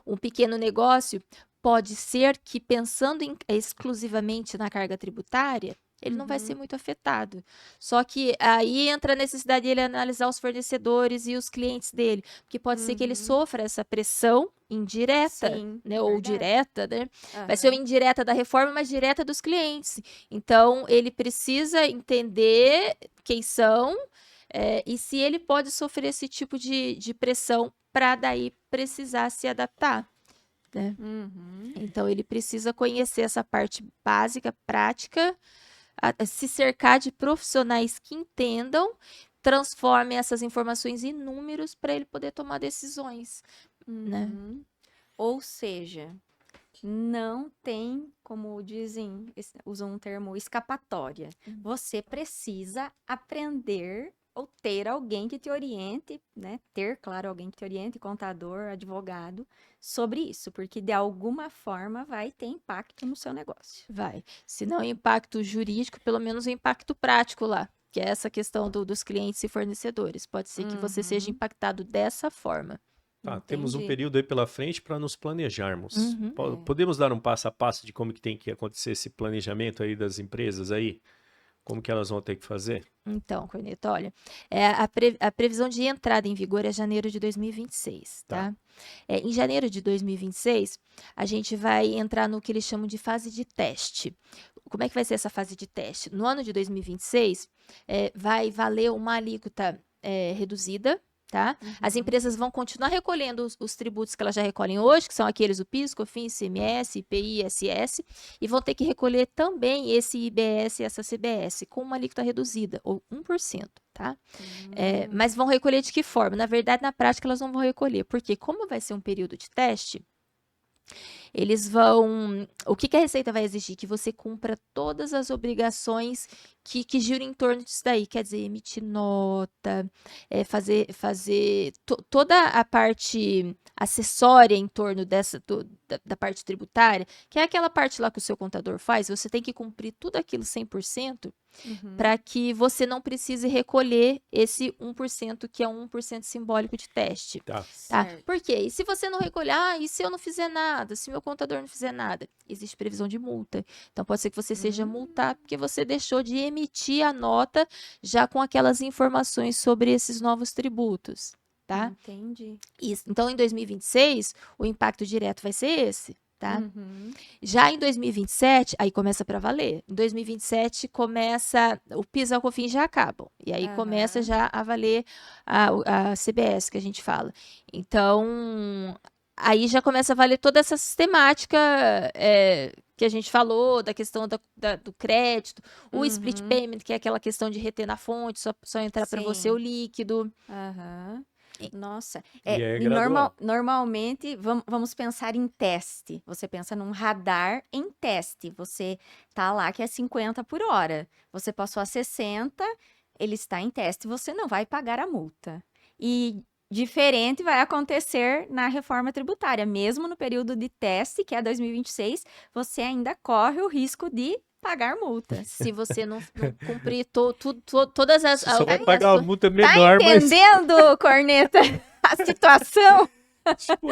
Um pequeno negócio pode ser que, pensando exclusivamente na carga tributária, ele não vai ser muito afetado. Só que aí entra a necessidade de ele analisar os fornecedores e os clientes dele, porque pode ser que ele sofra essa pressão indireta, Sim, né, ou verdade. direta, né? Vai ser uma indireta da reforma, mas direta dos clientes. Então, ele precisa entender quem são e se ele pode sofrer esse tipo de pressão para daí precisar se adaptar, né? Uhum. Então, ele precisa conhecer essa parte básica, prática, se cercar de profissionais que entendam, transformem essas informações em números para ele poder tomar decisões, né? Uhum. Ou seja, não tem, como dizem, usam um termo escapatória. Você precisa aprender ou ter alguém que te oriente, né? Ter, claro, alguém que te oriente, contador, advogado, sobre isso, porque de alguma forma vai ter impacto no seu negócio. Vai. Se não impacto jurídico, pelo menos o impacto prático lá, que é essa questão dos clientes e fornecedores. Pode ser que você seja impactado dessa forma. Tá, temos um Entendi. período aí pela frente para nos planejarmos. Uhum. Podemos dar um passo a passo de como que tem que acontecer esse planejamento aí das empresas aí? Como que elas vão ter que fazer? Então, Corneto, olha, a previsão de entrada em vigor é janeiro de 2026, tá? Em janeiro de 2026, a gente vai entrar no que eles chamam de fase de teste. Como é que vai ser essa fase de teste? No ano de 2026, vai valer uma alíquota reduzida, tá? As empresas vão continuar recolhendo os tributos que elas já recolhem hoje, que são aqueles do PIS, COFINS, ICMS, IPI, ISS, e vão ter que recolher também esse IBS e essa CBS com uma alíquota reduzida, ou 1%, tá? Mas vão recolher de que forma? Na verdade, na prática, elas não vão recolher, porque como vai ser um período de teste, eles vão... O que a Receita vai exigir? Que você cumpra todas as obrigações que giram em torno disso daí. Quer dizer, emitir nota, fazer toda a parte acessória em torno da parte tributária, que é aquela parte lá que o seu contador faz, você tem que cumprir tudo aquilo 100%, para que você não precise recolher esse 1%, que é um 1% simbólico de teste. Tá. Tá? Certo. Por quê? E se você não recolher? E se eu não fizer nada? Se meu contador não fizer nada? Existe previsão de multa. Então, pode ser que você seja multado porque você deixou de emitir a nota já com aquelas informações sobre esses novos tributos, tá? Entendi. Isso. Então, em 2026, o impacto direto vai ser esse, tá? Uhum. Já em 2027, aí começa para valer. Em 2027 começa, o PIS e a COFINS já acabam. E aí começa já a valer a CBS que a gente fala. Então, aí já começa a valer toda essa sistemática que a gente falou, da questão do crédito, o split payment, que é aquela questão de reter na fonte, só entrar para você Sim. o líquido. Aham. Nossa, E é gradual. normalmente vamos pensar em teste. Você pensa num radar em teste. Você tá lá que é 50 por hora. Você passou a 60, ele está em teste, você não vai pagar a multa. E diferente vai acontecer na reforma tributária. Mesmo no período de teste, que é 2026, você ainda corre o risco de pagar multa. Se você não cumprir todas as... Você só vai as- pagar uma multa Tá menor, mas entendendo, Corneta, a situação? tipo,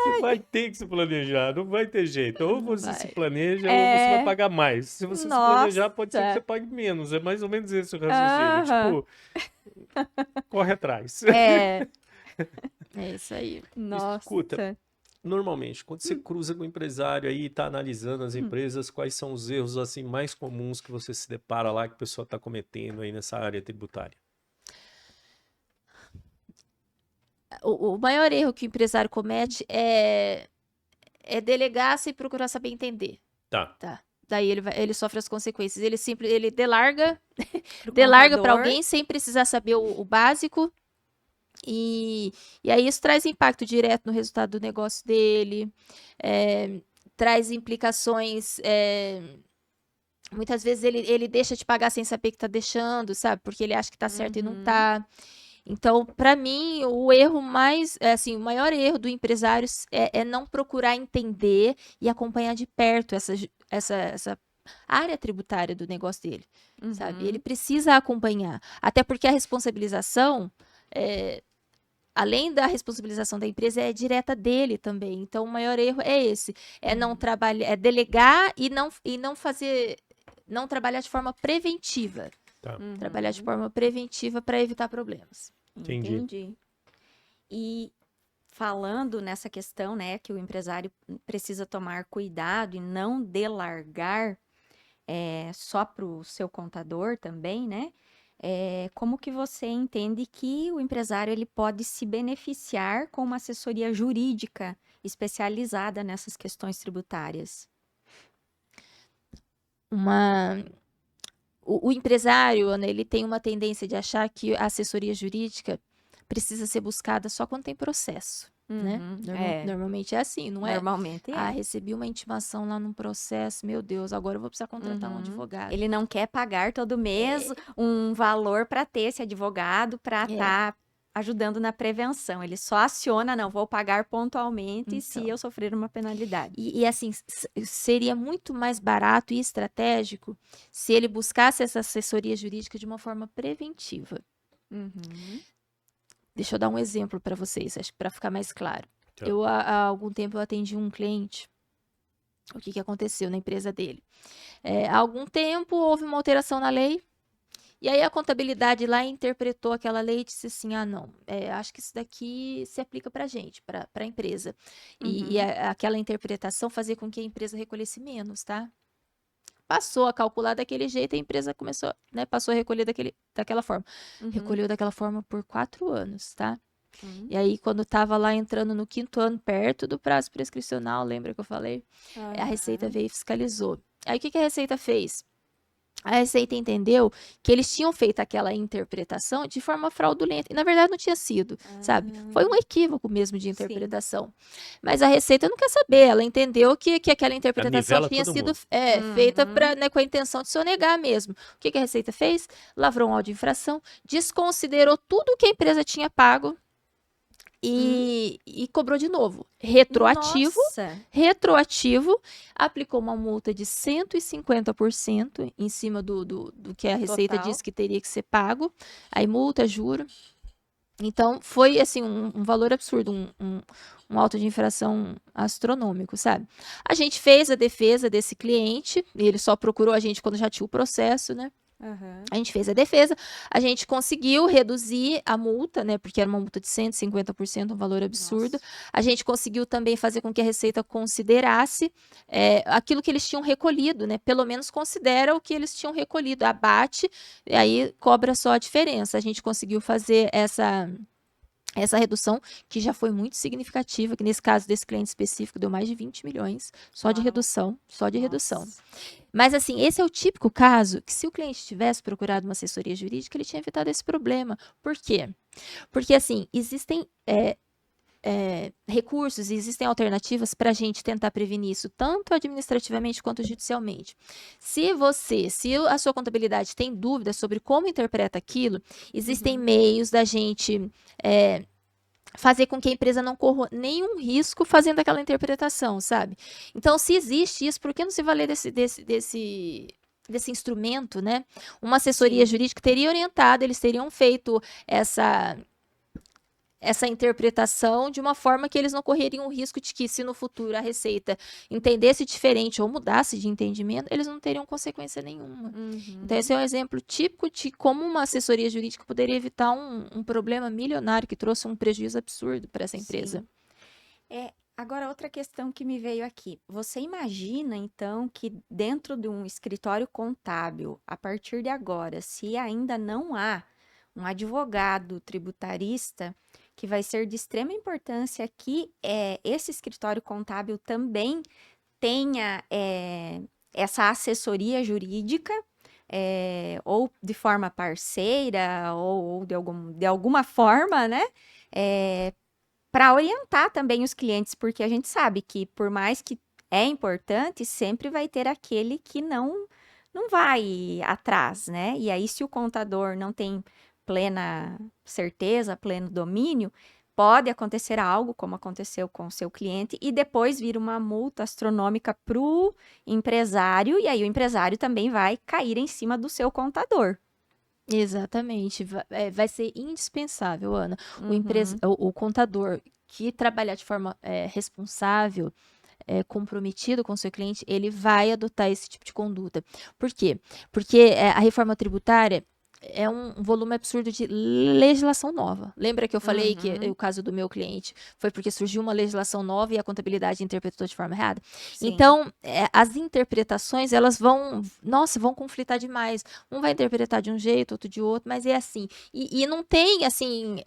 Você vai ter que se planejar, não vai ter jeito. Ou Não você se vai. planeja, ou você vai É. pagar mais. Se você se planejar, pode ser que você Nossa. pague menos. É mais ou menos esse o raciocínio. Aham. Tipo, corre atrás. É. É isso aí. Escuta, Nossa. normalmente, quando você cruza com o empresário aí e está analisando as empresas, quais são os erros assim mais comuns que você se depara lá que o pessoal está cometendo aí nessa área tributária? O maior erro que o empresário comete é delegar sem procurar saber entender. Tá. Tá. Daí ele sofre as consequências. Ele delarga Pro para contador. alguém sem precisar saber o básico. E aí isso traz impacto direto no resultado do negócio dele, traz implicações. Muitas vezes ele deixa de pagar sem saber que tá deixando, sabe? Porque ele acha que tá certo e não tá. Então, para mim, o erro o maior erro do empresário é não procurar entender e acompanhar de perto essa área tributária do negócio dele, sabe? Ele precisa acompanhar, até porque a responsabilização, além da responsabilização da empresa, é direta dele também. Então, o maior erro é esse, é não trabalhar, é delegar e não fazer, não trabalhar de forma preventiva. Tá. Trabalhar de forma preventiva para evitar problemas. Entendi. Entendi. E falando nessa questão, né, que o empresário precisa tomar cuidado e não delargar só para o seu contador também, né? Como que você entende que o empresário ele pode se beneficiar com uma assessoria jurídica especializada nessas questões tributárias? O empresário, Ana, ele tem uma tendência de achar que a assessoria jurídica precisa ser buscada só quando tem processo, né? Normalmente é assim, não é? Normalmente é. Recebi uma intimação lá num processo, meu Deus, agora eu vou precisar contratar um advogado. Ele não quer pagar todo mês um valor para ter esse advogado para estar ajudando na prevenção. Ele só aciona, não, vou pagar pontualmente se Então. eu sofrer uma penalidade. E assim, seria muito mais barato e estratégico se ele buscasse essa assessoria jurídica de uma forma preventiva. Deixa eu dar um exemplo para vocês, acho que para ficar mais claro. Tá. Há algum tempo eu atendi um cliente. O que aconteceu na empresa dele? Há algum tempo houve uma alteração na lei. E aí a contabilidade lá interpretou aquela lei e disse assim, não, acho que isso daqui se aplica para a gente, para a empresa. E aquela interpretação fazia com que a empresa recolhesse menos, tá? Passou a calcular daquele jeito, a empresa começou, né, passou a recolher daquela forma. Recolheu daquela forma por 4 anos, tá? E aí, quando estava lá entrando no 5º ano, perto do prazo prescricional, lembra que eu falei? A Receita veio e fiscalizou. Aí, o que a Receita fez? A Receita entendeu que eles tinham feito aquela interpretação de forma fraudulenta. E, na verdade, não tinha sido, sabe? Foi um equívoco mesmo de interpretação. Mas a Receita não quer saber. Ela entendeu que aquela interpretação tinha sido feita né, com a intenção de sonegar mesmo. O que a Receita fez? Lavrou um auto de infração, desconsiderou tudo que a empresa tinha pago e cobrou de novo. Retroativo, aplicou uma multa de 150% em cima do que a Receita disse que teria que ser pago. Aí multa, juro. Então, foi assim um valor absurdo, um auto de infração astronômico, sabe? A gente fez a defesa desse cliente, ele só procurou a gente quando já tinha o processo, né? A gente fez a defesa, a gente conseguiu reduzir a multa, né? Porque era uma multa de 150%, um valor absurdo. Nossa. A gente conseguiu também fazer com que a Receita considerasse aquilo que eles tinham recolhido, né? Pelo menos considera o que eles tinham recolhido, abate, e aí cobra só a diferença. A gente conseguiu fazer essa redução, que já foi muito significativa, que nesse caso desse cliente específico deu mais de 20 milhões só de redução, redução. Mas assim, esse é o típico caso que se o cliente tivesse procurado uma assessoria jurídica, ele tinha evitado esse problema. Por quê? Porque assim, existem recursos e existem alternativas para a gente tentar prevenir isso, tanto administrativamente quanto judicialmente. Se a sua contabilidade tem dúvidas sobre como interpreta aquilo, existem meios da gente fazer com que a empresa não corra nenhum risco fazendo aquela interpretação, sabe? Então, se existe isso, por que não se valer desse instrumento, né? Uma assessoria jurídica teria orientado, eles teriam feito essa interpretação de uma forma que eles não correriam o risco de que, se no futuro a Receita entendesse diferente ou mudasse de entendimento, eles não teriam consequência nenhuma. Então, esse é um exemplo típico de como uma assessoria jurídica poderia evitar um problema milionário que trouxe um prejuízo absurdo para essa empresa. Agora, outra questão que me veio aqui. Você imagina, então, que dentro de um escritório contábil, a partir de agora, se ainda não há um advogado tributarista, que vai ser de extrema importância que esse escritório contábil também tenha essa assessoria jurídica, ou de forma parceira, ou de alguma forma, né? Para orientar também os clientes, porque a gente sabe que, por mais que é importante, sempre vai ter aquele que não vai atrás, né? E aí, se o contador não tem plena certeza, pleno domínio, pode acontecer algo, como aconteceu com o seu cliente, e depois vir uma multa astronômica para o empresário, e aí o empresário também vai cair em cima do seu contador. Exatamente. Vai ser indispensável, Ana. Uhum. O contador que trabalhar de forma responsável, comprometido com o seu cliente, ele vai adotar esse tipo de conduta. Por quê? Porque a reforma tributária é um volume absurdo de legislação nova. Lembra que eu falei que Uhum. o caso do meu cliente foi porque surgiu uma legislação nova e a contabilidade interpretou de forma errada? Sim. Então, as interpretações, elas vão conflitar demais. Um vai interpretar de um jeito, outro de outro, mas é assim. E não tem, assim,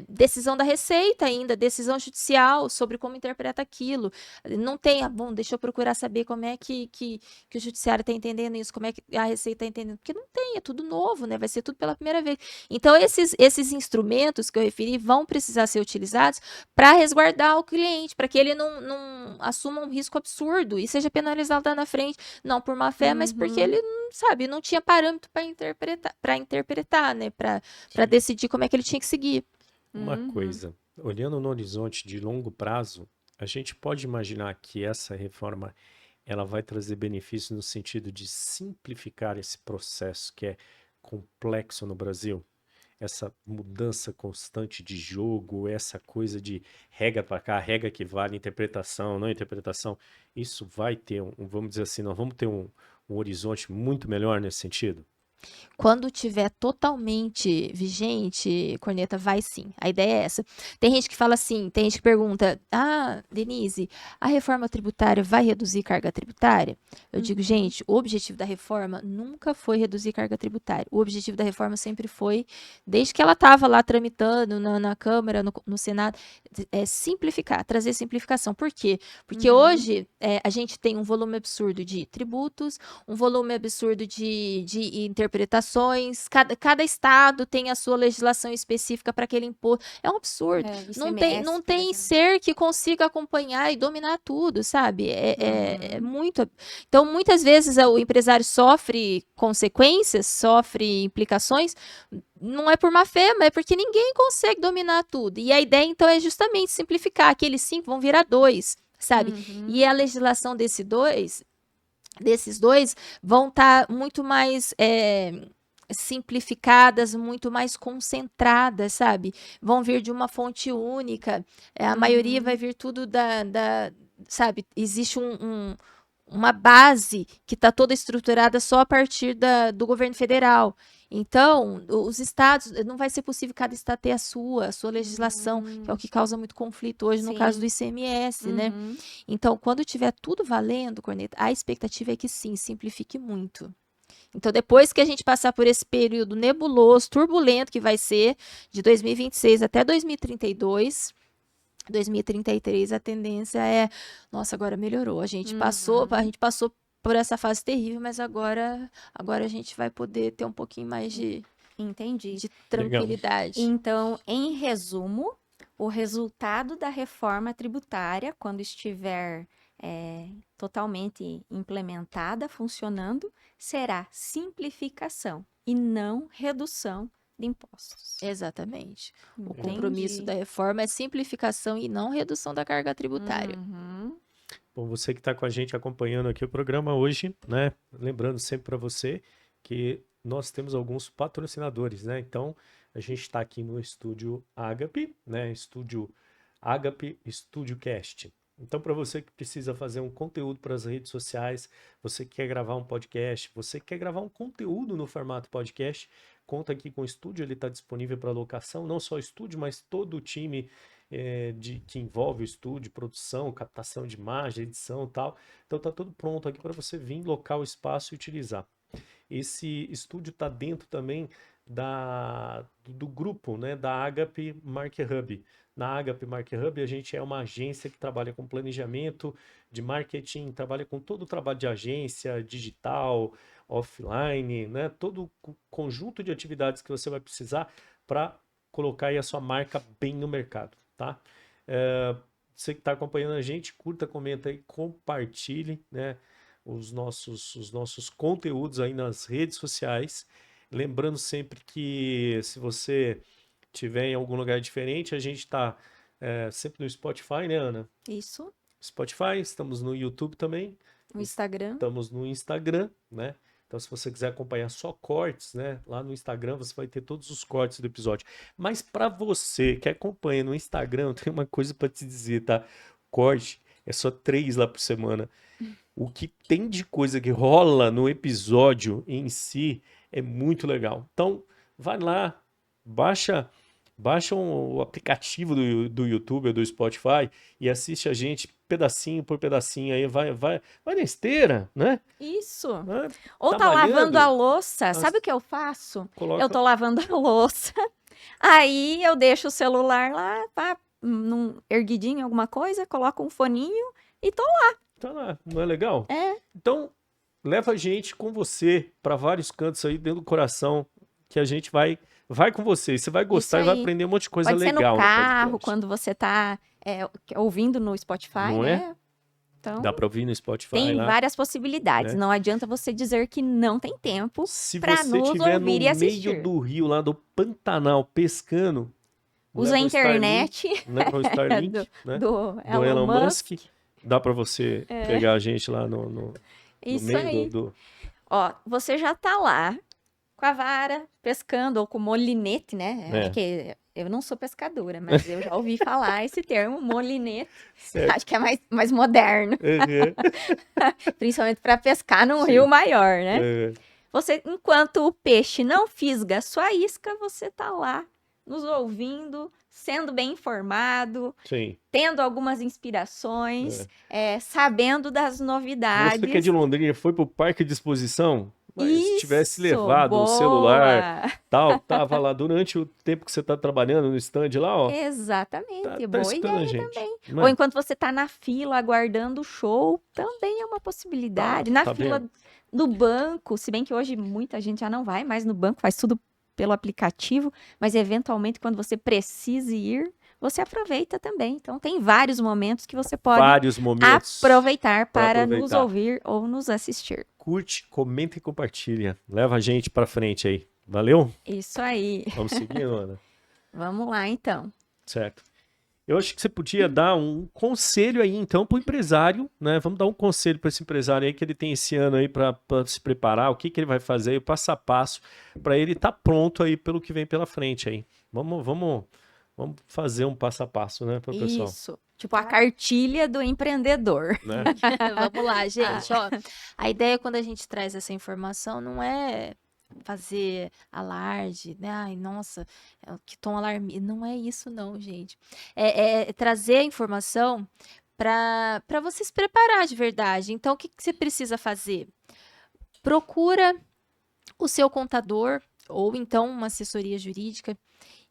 decisão da Receita ainda, decisão judicial sobre como interpreta aquilo. Não tem, bom, deixa eu procurar saber como é que o judiciário está entendendo isso, como é que a Receita está entendendo, porque não tem, é tudo novo, né? Vai ser tudo pela primeira vez. Então, esses instrumentos que eu referi vão precisar ser utilizados para resguardar o cliente, para que ele não assuma um risco absurdo e seja penalizado lá na frente, não por má fé, mas porque ele não tinha parâmetro para interpretar, né? Para decidir como é que ele tinha que seguir. Uma coisa, olhando no horizonte de longo prazo, a gente pode imaginar que essa reforma ela vai trazer benefícios no sentido de simplificar esse processo que é complexo no Brasil. Essa mudança constante de jogo, essa coisa de regra para cá, regra que vale, interpretação, não interpretação, isso vai ter vamos dizer assim, nós vamos ter um horizonte muito melhor nesse sentido? Quando tiver totalmente vigente, Corneta, vai sim. A ideia é essa. Tem gente que fala assim, tem gente que pergunta: ah, Denise, a reforma tributária vai reduzir carga tributária? Eu digo, gente, o objetivo da reforma nunca foi reduzir carga tributária. O objetivo da reforma sempre foi, desde que ela estava lá tramitando na Câmara, no Senado, simplificar, trazer simplificação. Por quê? Porque hoje a gente tem um volume absurdo de tributos, um volume absurdo de interpretações, cada estado tem a sua legislação específica para aquele imposto. É um absurdo. Não tem ser que consiga acompanhar e dominar tudo, sabe? É muito. Então, muitas vezes o empresário sofre consequências, sofre implicações, não é por má fé, mas é porque ninguém consegue dominar tudo. E a ideia, então, é justamente simplificar. Aqueles 5 vão virar 2, sabe? E a legislação desses dois vão estar muito mais simplificadas, muito mais concentradas, sabe? Vão vir de uma fonte única. A maioria vai vir tudo sabe? Existe uma base que está toda estruturada só a partir do governo federal. Então, os estados, não vai ser possível cada estado ter a sua legislação, que é o que causa muito conflito hoje no caso do ICMS, né? Então, quando tiver tudo valendo, Corneta, a expectativa é que sim, simplifique muito. Então, depois que a gente passar por esse período nebuloso, turbulento, que vai ser de 2026 até 2032, 2033, a tendência é, nossa, agora melhorou. A gente passou por essa fase terrível, mas agora a gente vai poder ter um pouquinho mais de tranquilidade. Então, em resumo, o resultado da reforma tributária, quando estiver totalmente implementada, funcionando, será simplificação e não redução de impostos. Exatamente. O compromisso da reforma é simplificação e não redução da carga tributária. Bom, você que está com a gente acompanhando aqui o programa hoje, né? Lembrando sempre para você que nós temos alguns patrocinadores, né? Então, A gente está aqui no Estúdio Agape, né? Estúdio Agape Studio Cast. Então, para você que precisa fazer um conteúdo para as redes sociais, você que quer gravar um podcast, você que quer gravar um conteúdo no formato podcast, conta aqui com o estúdio, ele está disponível para locação, não só o estúdio, mas todo o time que envolve o estúdio, produção, captação de imagem, edição e tal. Então, está tudo pronto aqui para você vir, locar o espaço e utilizar. Esse estúdio está dentro também do grupo, né, da Agape Market Hub. Na Agape Market Hub, a gente é uma agência que trabalha com planejamento de marketing, trabalha com todo o trabalho de agência, digital, offline, né, todo o conjunto de atividades que você vai precisar para colocar aí a sua marca bem no mercado, tá? Você que está acompanhando a gente, curta, comenta aí, compartilhe, né, os nossos conteúdos aí nas redes sociais. Lembrando sempre que se você tiver em algum lugar diferente, a gente está sempre no Spotify, né, Ana? Isso. Spotify, estamos no YouTube também. O Instagram. Estamos no Instagram, né? Então, se você quiser acompanhar só cortes, né? Lá no Instagram você vai ter todos os cortes do episódio. Mas para você que acompanha no Instagram, eu tenho uma coisa para te dizer, tá? Corte é só 3 lá por semana. O que tem de coisa que rola no episódio em si é muito legal. Então, vai lá, baixa o aplicativo do YouTube ou do Spotify e assiste a gente pedacinho por pedacinho aí, vai na esteira, né? Isso. Né? Ou Tá tá lavando malhando? a louça. Sabe o que eu faço? Coloca... Eu tô lavando a louça. Aí eu deixo o celular lá, pá, erguidinho, alguma coisa, coloco um foninho e tô Tá lá, não é legal? É. Então, leva a gente com você para vários cantos aí dentro do coração, que a gente vai com você. Você vai gostar e vai aprender um monte de coisa Pode ser legal no carro, podcast. quando você tá ouvindo no Spotify, Não né? Então, dá para ouvir no Spotify tem lá. várias possibilidades. né? Não adianta você dizer que não tem tempo Se para você nos estiver no ouvir e assistir. meio do rio lá do Pantanal pescando, Usa leva a o internet Leva o Starlink, né? do do Elon Musk. Dá para você pegar a gente lá no Isso meio aí. do... Ó, você já tá lá com a vara pescando ou com molinete, né? É. Acho que eu não sou pescadora, mas eu já ouvi falar esse termo, molinete. Certo. Acho que é mais moderno, Uhum. principalmente para pescar num Sim. rio maior, né? É. Você, enquanto o peixe não fisga a sua isca, você tá lá nos ouvindo, sendo bem informado, Sim. tendo algumas inspirações, sabendo das novidades. Você que é de Londrina foi pro parque de exposição? Mas se tivesse Isso, levado o boa! celular, tal, tava lá durante o tempo que você tá trabalhando no stand lá, ó. Exatamente, Tá boa escutando a ideia gente. também. Não Ou é? enquanto você tá na fila aguardando o show, também é uma possibilidade. Na Tá fila vendo? do banco, se bem que hoje muita gente já não vai mais no banco, faz tudo pelo aplicativo, mas eventualmente quando você precise ir, você aproveita também. Então tem vários momentos que você pode Vários momentos. aproveitar para nos aproveitar. ouvir ou nos assistir. Curte, comenta e compartilha. Leva a gente pra frente aí. Valeu? Isso aí. Vamos seguir, Ana? Vamos lá, então. Certo. Eu acho que você podia dar um conselho aí, então, para o empresário, né? Vamos dar um conselho para esse empresário aí que ele tem esse ano aí para se preparar, o que ele vai fazer, o passo a passo, para ele estar pronto aí pelo que vem pela frente aí. Vamos fazer um passo a passo, né, para o pessoal. Isso. Tipo a cartilha do empreendedor. Né? Vamos lá, gente. Ó, a ideia quando a gente traz essa informação não é fazer alarde, né? Ai, nossa, que tom alarmista. Não é isso, não, gente. É trazer a informação para você se preparar de verdade. Então, o que você precisa fazer? Procura o seu contador ou então uma assessoria jurídica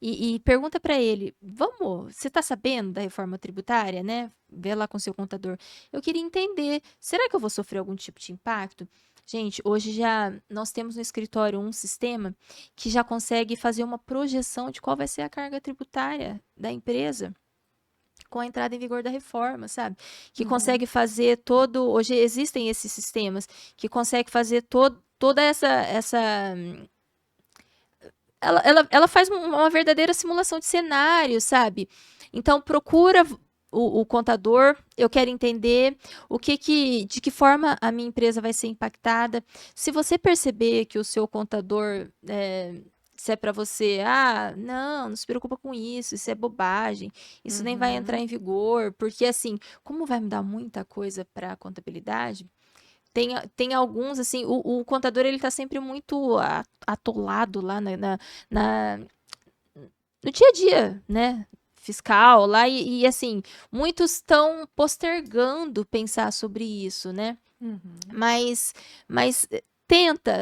e pergunta para ele, você está sabendo da reforma tributária, né? Vê lá com seu contador. Eu queria entender, será que eu vou sofrer algum tipo de impacto? Gente, hoje nós temos no escritório um sistema que já consegue fazer uma projeção de qual vai ser a carga tributária da empresa com a entrada em vigor da reforma, sabe? Que consegue fazer hoje existem esses sistemas que consegue fazer toda essa ela faz uma verdadeira simulação de cenário, sabe? Então, procura o contador, eu quero entender de que forma a minha empresa vai ser impactada. Se você perceber que o seu contador se é para você, não se preocupa com isso é bobagem, isso nem vai entrar em vigor, porque assim, como vai mudar muita coisa para a contabilidade, tem alguns, assim, o contador ele tá sempre muito atolado lá no dia a dia, né? Fiscal lá, e assim, muitos estão postergando pensar sobre isso, né? Mas tenta,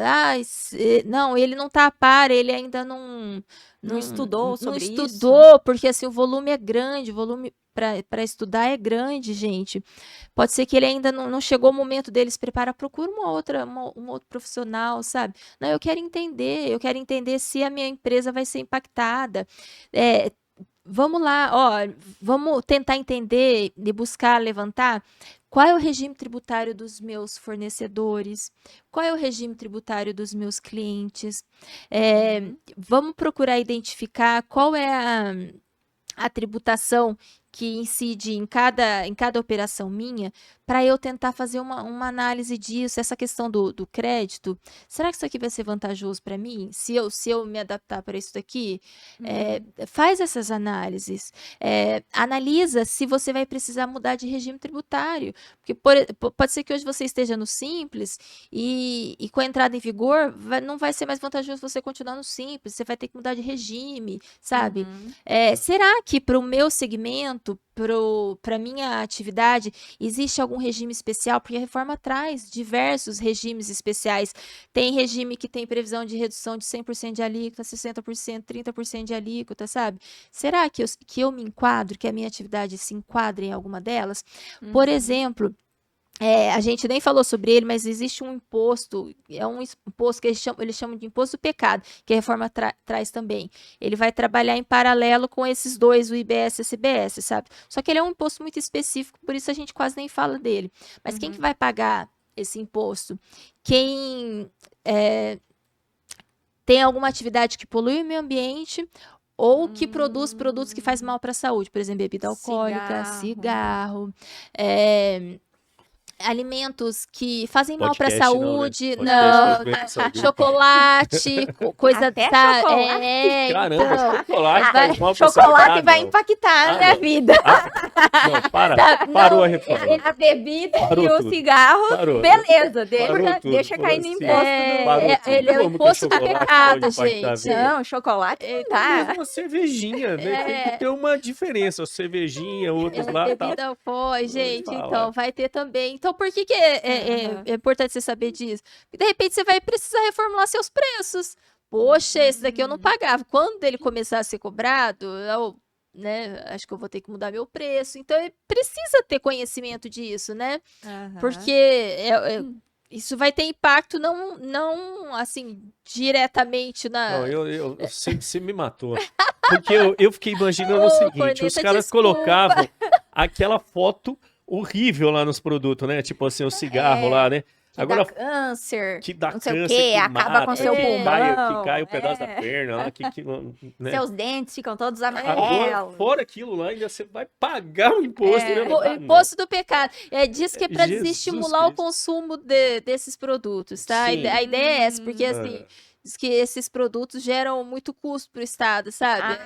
não, ele não tá a par, ele ainda Não estudou sobre isso. Não estudou, porque assim, o volume é grande, o volume para estudar é grande, gente. Pode ser que ele ainda não chegou o momento dele se preparar, procura um outro profissional, sabe? Não, eu quero entender se a minha empresa vai ser impactada. Vamos lá, vamos tentar entender e buscar levantar qual é o regime tributário dos meus fornecedores, qual é o regime tributário dos meus clientes. Vamos procurar identificar qual é a tributação que incide em cada operação minha, para eu tentar fazer uma análise disso, essa questão do crédito. Será que isso aqui vai ser vantajoso para mim? Se eu me adaptar para isso daqui? Faz essas análises. Analisa se você vai precisar mudar de regime tributário. Porque pode ser que hoje você esteja no Simples e com a entrada em vigor, não vai ser mais vantajoso você continuar no Simples, você vai ter que mudar de regime, sabe? Será que para o meu segmento, para minha atividade, existe algum regime especial? Porque a reforma traz diversos regimes especiais. Tem regime que tem previsão de redução de 100% de alíquota, 60%, 30% de alíquota, sabe? Será que eu me enquadro, que a minha atividade se enquadra em alguma delas? Por exemplo, a gente nem falou sobre ele, mas existe um imposto, é um imposto que eles chamam de imposto do pecado, que a reforma traz também. Ele vai trabalhar em paralelo com esses dois, o IBS e o CBS, sabe? Só que ele é um imposto muito específico, por isso a gente quase nem fala dele. Mas quem que vai pagar esse imposto? Quem tem alguma atividade que polui o meio ambiente ou que produz produtos que fazem mal para a saúde, por exemplo, bebida alcoólica, cigarro, alimentos que fazem mal para a saúde, chocolate, coisa Até chocolate. Caramba, chocolate faz mal pra chocolate saúde. vai impactar na minha vida. Não, parou a reforma. A bebida Parou e o tudo. cigarro, Parou. beleza, Parou tudo. deixa cair no Assim, imposto. Ele é o Como que imposto do chocolate pecado, pode impactar a gente. vida? Não, chocolate não É tá. uma cervejinha, né? Tem que ter uma diferença. Uma cervejinha, outros lá tal. Bebida alcoólica, gente, falar. então vai ter também. Então, por que é importante você saber disso? Porque, de repente, você vai precisar reformular seus preços. Poxa, esse daqui eu não pagava. Quando ele começar a ser cobrado, né, acho que eu vou ter que mudar meu preço. Então, precisa ter conhecimento disso, né? Porque isso vai ter impacto não assim, diretamente na... Não, você me matou. Porque eu fiquei imaginando o seguinte, os Corneta, caras desculpa. colocavam aquela foto horrível lá nos produtos, né? Tipo assim, o cigarro lá, né? Que Agora, dá câncer, que dá não sei o câncer, quê, que acaba mata, com seu que pulmão. cai o pedaço da perna lá, né? Seus dentes ficam todos Agora, amarelos. fora aquilo lá, ainda você vai pagar o imposto, né? O imposto do pecado. Diz que é para Jesus desestimular o Cristo. consumo desses produtos, tá? Sim. A ideia é essa, porque assim, diz que esses produtos geram muito custo para o Estado, sabe?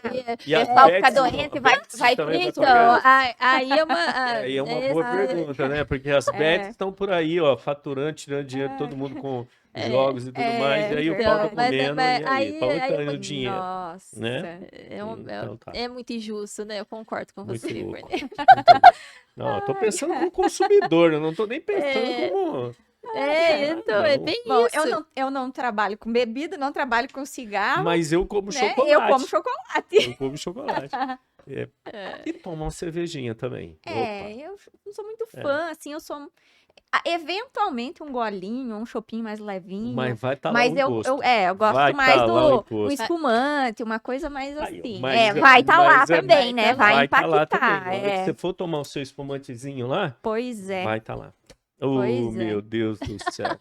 E O as pessoal bets, fica doente e vai também vai Então, pagar. aí é uma... Aí é uma boa pergunta, né? Porque as bets estão por aí, ó, faturando, tirando dinheiro de todo mundo com jogos e tudo mais, e aí o pau tá então, mas- comendo, mas e aí, pra onde tá indo o aí- dinheiro? Nossa. Né? Então tá. É muito injusto, né? Eu concordo com Muito você, louco. Corneta. Muito louco. Não, eu tô pensando como consumidor, eu não tô nem pensando como... Então, não. é bem Bom, isso. eu não trabalho com bebida, não trabalho com cigarro, Mas eu como né? chocolate. Eu como chocolate. Eu como chocolate. E tomo uma cervejinha também. Opa. Eu não sou muito fã, assim, eu sou... Eventualmente um golinho, um chopinho mais levinho. Mas vai estar lá Mas o eu imposto. gosto Vai mais tá lá o do imposto. espumante, uma coisa mais Aí, assim. mas Vai estar lá mas também, né? Vai tá lá impactar. também. Na hora que você for tomar o seu espumantezinho lá, Pois é. vai estar lá. Oh, Pois é. meu Deus do céu.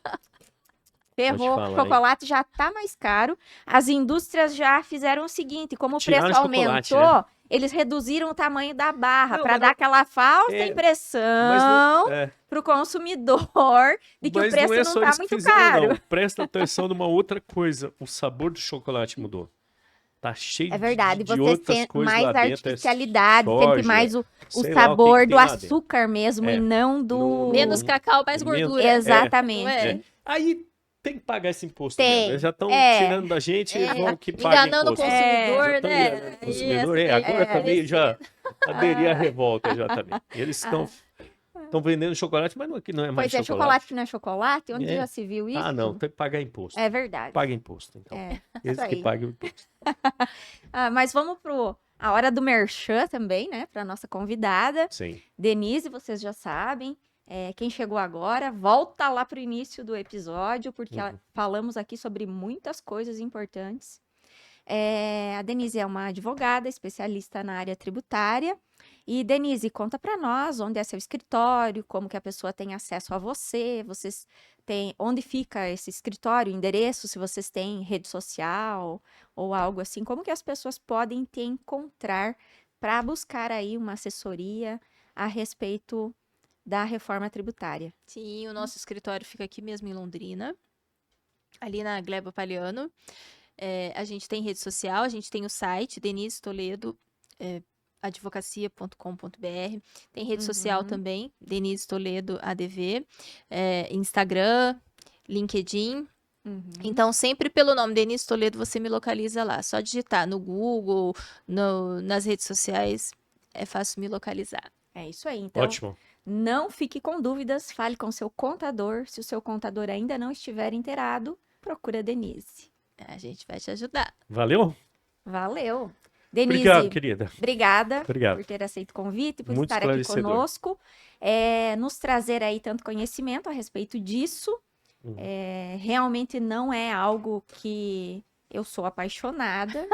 Ferrou, falar, o chocolate já tá mais caro. As indústrias já fizeram o seguinte, como o preço Tiraram o chocolate, aumentou, eles reduziram o tamanho da barra Não, para mas dar aquela falsa Mas impressão não, para o consumidor de que o mas preço não é não só tá eles que muito fizeram, caro. não. Presta atenção numa outra coisa. O sabor do chocolate mudou. Tá cheio É verdade, de você outras sente coisas mais lá dentro. artificialidade, soja, sente mais o sei lá o sabor que do tem lá dentro. açúcar mesmo É, e não do... Menos cacau, mais menos- gordura. Não Exatamente. é? Aí tem que pagar esse imposto Tem, mesmo. Eles já estão é. tirando da gente, eles vão que pagar Enganando o imposto. consumidor, Já tão né? enganando o consumidor. Isso, Agora também já aderi à Ah. revolta já também. Eles estão vendendo chocolate, mas aqui não é mais Pois é, chocolate que não é chocolate, onde É. já se viu isso? Ah, não, tem que pagar imposto. É verdade. Paga imposto, então. É, Eles isso que aí. pagam o imposto. Mas vamos a hora do merchan também, né? Para nossa convidada. Sim. Denise, vocês já sabem. Quem chegou agora, volta lá para o início do episódio, porque falamos aqui sobre muitas coisas importantes. A Denise é uma advogada, especialista na área tributária. E, Denise, conta para nós onde é seu escritório, como que a pessoa tem acesso a você, onde fica esse escritório, endereço, se vocês têm rede social ou algo assim, como que as pessoas podem te encontrar para buscar aí uma assessoria a respeito da reforma tributária. Sim, o nosso escritório fica aqui mesmo em Londrina, ali na Gleba Palhano. A gente tem rede social, a gente tem o site, Denise Toledo, advocacia.com.br. Tem rede social também, Denise Toledo ADV, Instagram, LinkedIn. Então, sempre pelo nome Denise Toledo, você me localiza lá. Só digitar no Google, nas redes sociais, é fácil me localizar. É isso aí. Então, Ótimo. não fique com dúvidas, fale com seu contador. Se o seu contador ainda não estiver inteirado, procura a Denise. A gente vai te ajudar. Valeu? Valeu. Denise, Obrigado, querida. Obrigada Obrigado. por ter aceito o convite, por Muito estar aqui esclarecedor. conosco, nos trazer aí tanto conhecimento a respeito disso. Realmente não é algo que eu sou apaixonada,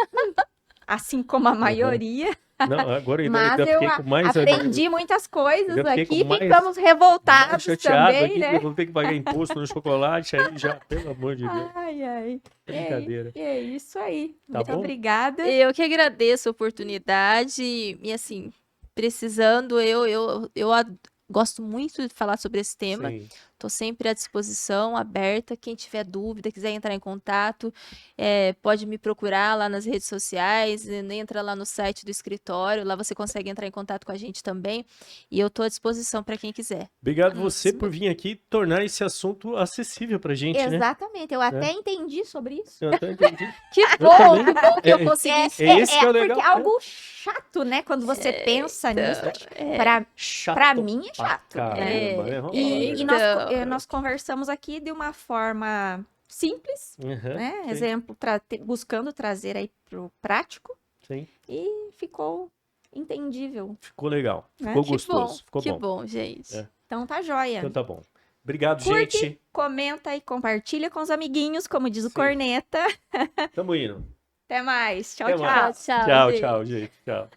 assim como a maioria, Não, agora eu mas ainda eu fiquei com mais... aprendi muitas coisas Eu fiquei aqui, com mais- ficamos revoltados chateado também, aqui, né? que eu vou ter que pagar imposto no chocolate aí já, pelo amor de Deus. Ai, ai. Brincadeira. É isso aí. Tá Muito bom? obrigada. Eu que agradeço a oportunidade e assim, precisando, eu gosto muito de falar sobre esse tema. Sim. Estou sempre à disposição, aberta. Quem tiver dúvida, quiser entrar em contato, pode me procurar lá nas redes sociais, entra lá no site do escritório, lá você consegue entrar em contato com a gente também. E eu estou à disposição para quem quiser. Obrigado você por vir aqui e tornar esse assunto acessível pra gente, né? Exatamente, eu até entendi sobre isso. Eu até entendi. Que também. bom que eu consegui. É esse que é o legal, porque é algo chato, né? Quando você pensa nisso. Chato Pra mim é pra chato. caramba, né? E Então. nós conversamos aqui de uma forma simples, né? Sim, Exemplo, buscando trazer aí pro prático sim. e ficou entendível. Ficou legal. Né? Ficou Que gostoso. Ficou Que bom. bom, gente. É. Então tá joia. Então tá bom. Obrigado, Curte, gente. comenta e compartilha com os amiguinhos, como diz o Sim. Corneta. Tamo indo. Até mais. Tchau, Até tchau. mais. Tchau, Tchau, gente. tchau, gente. Tchau.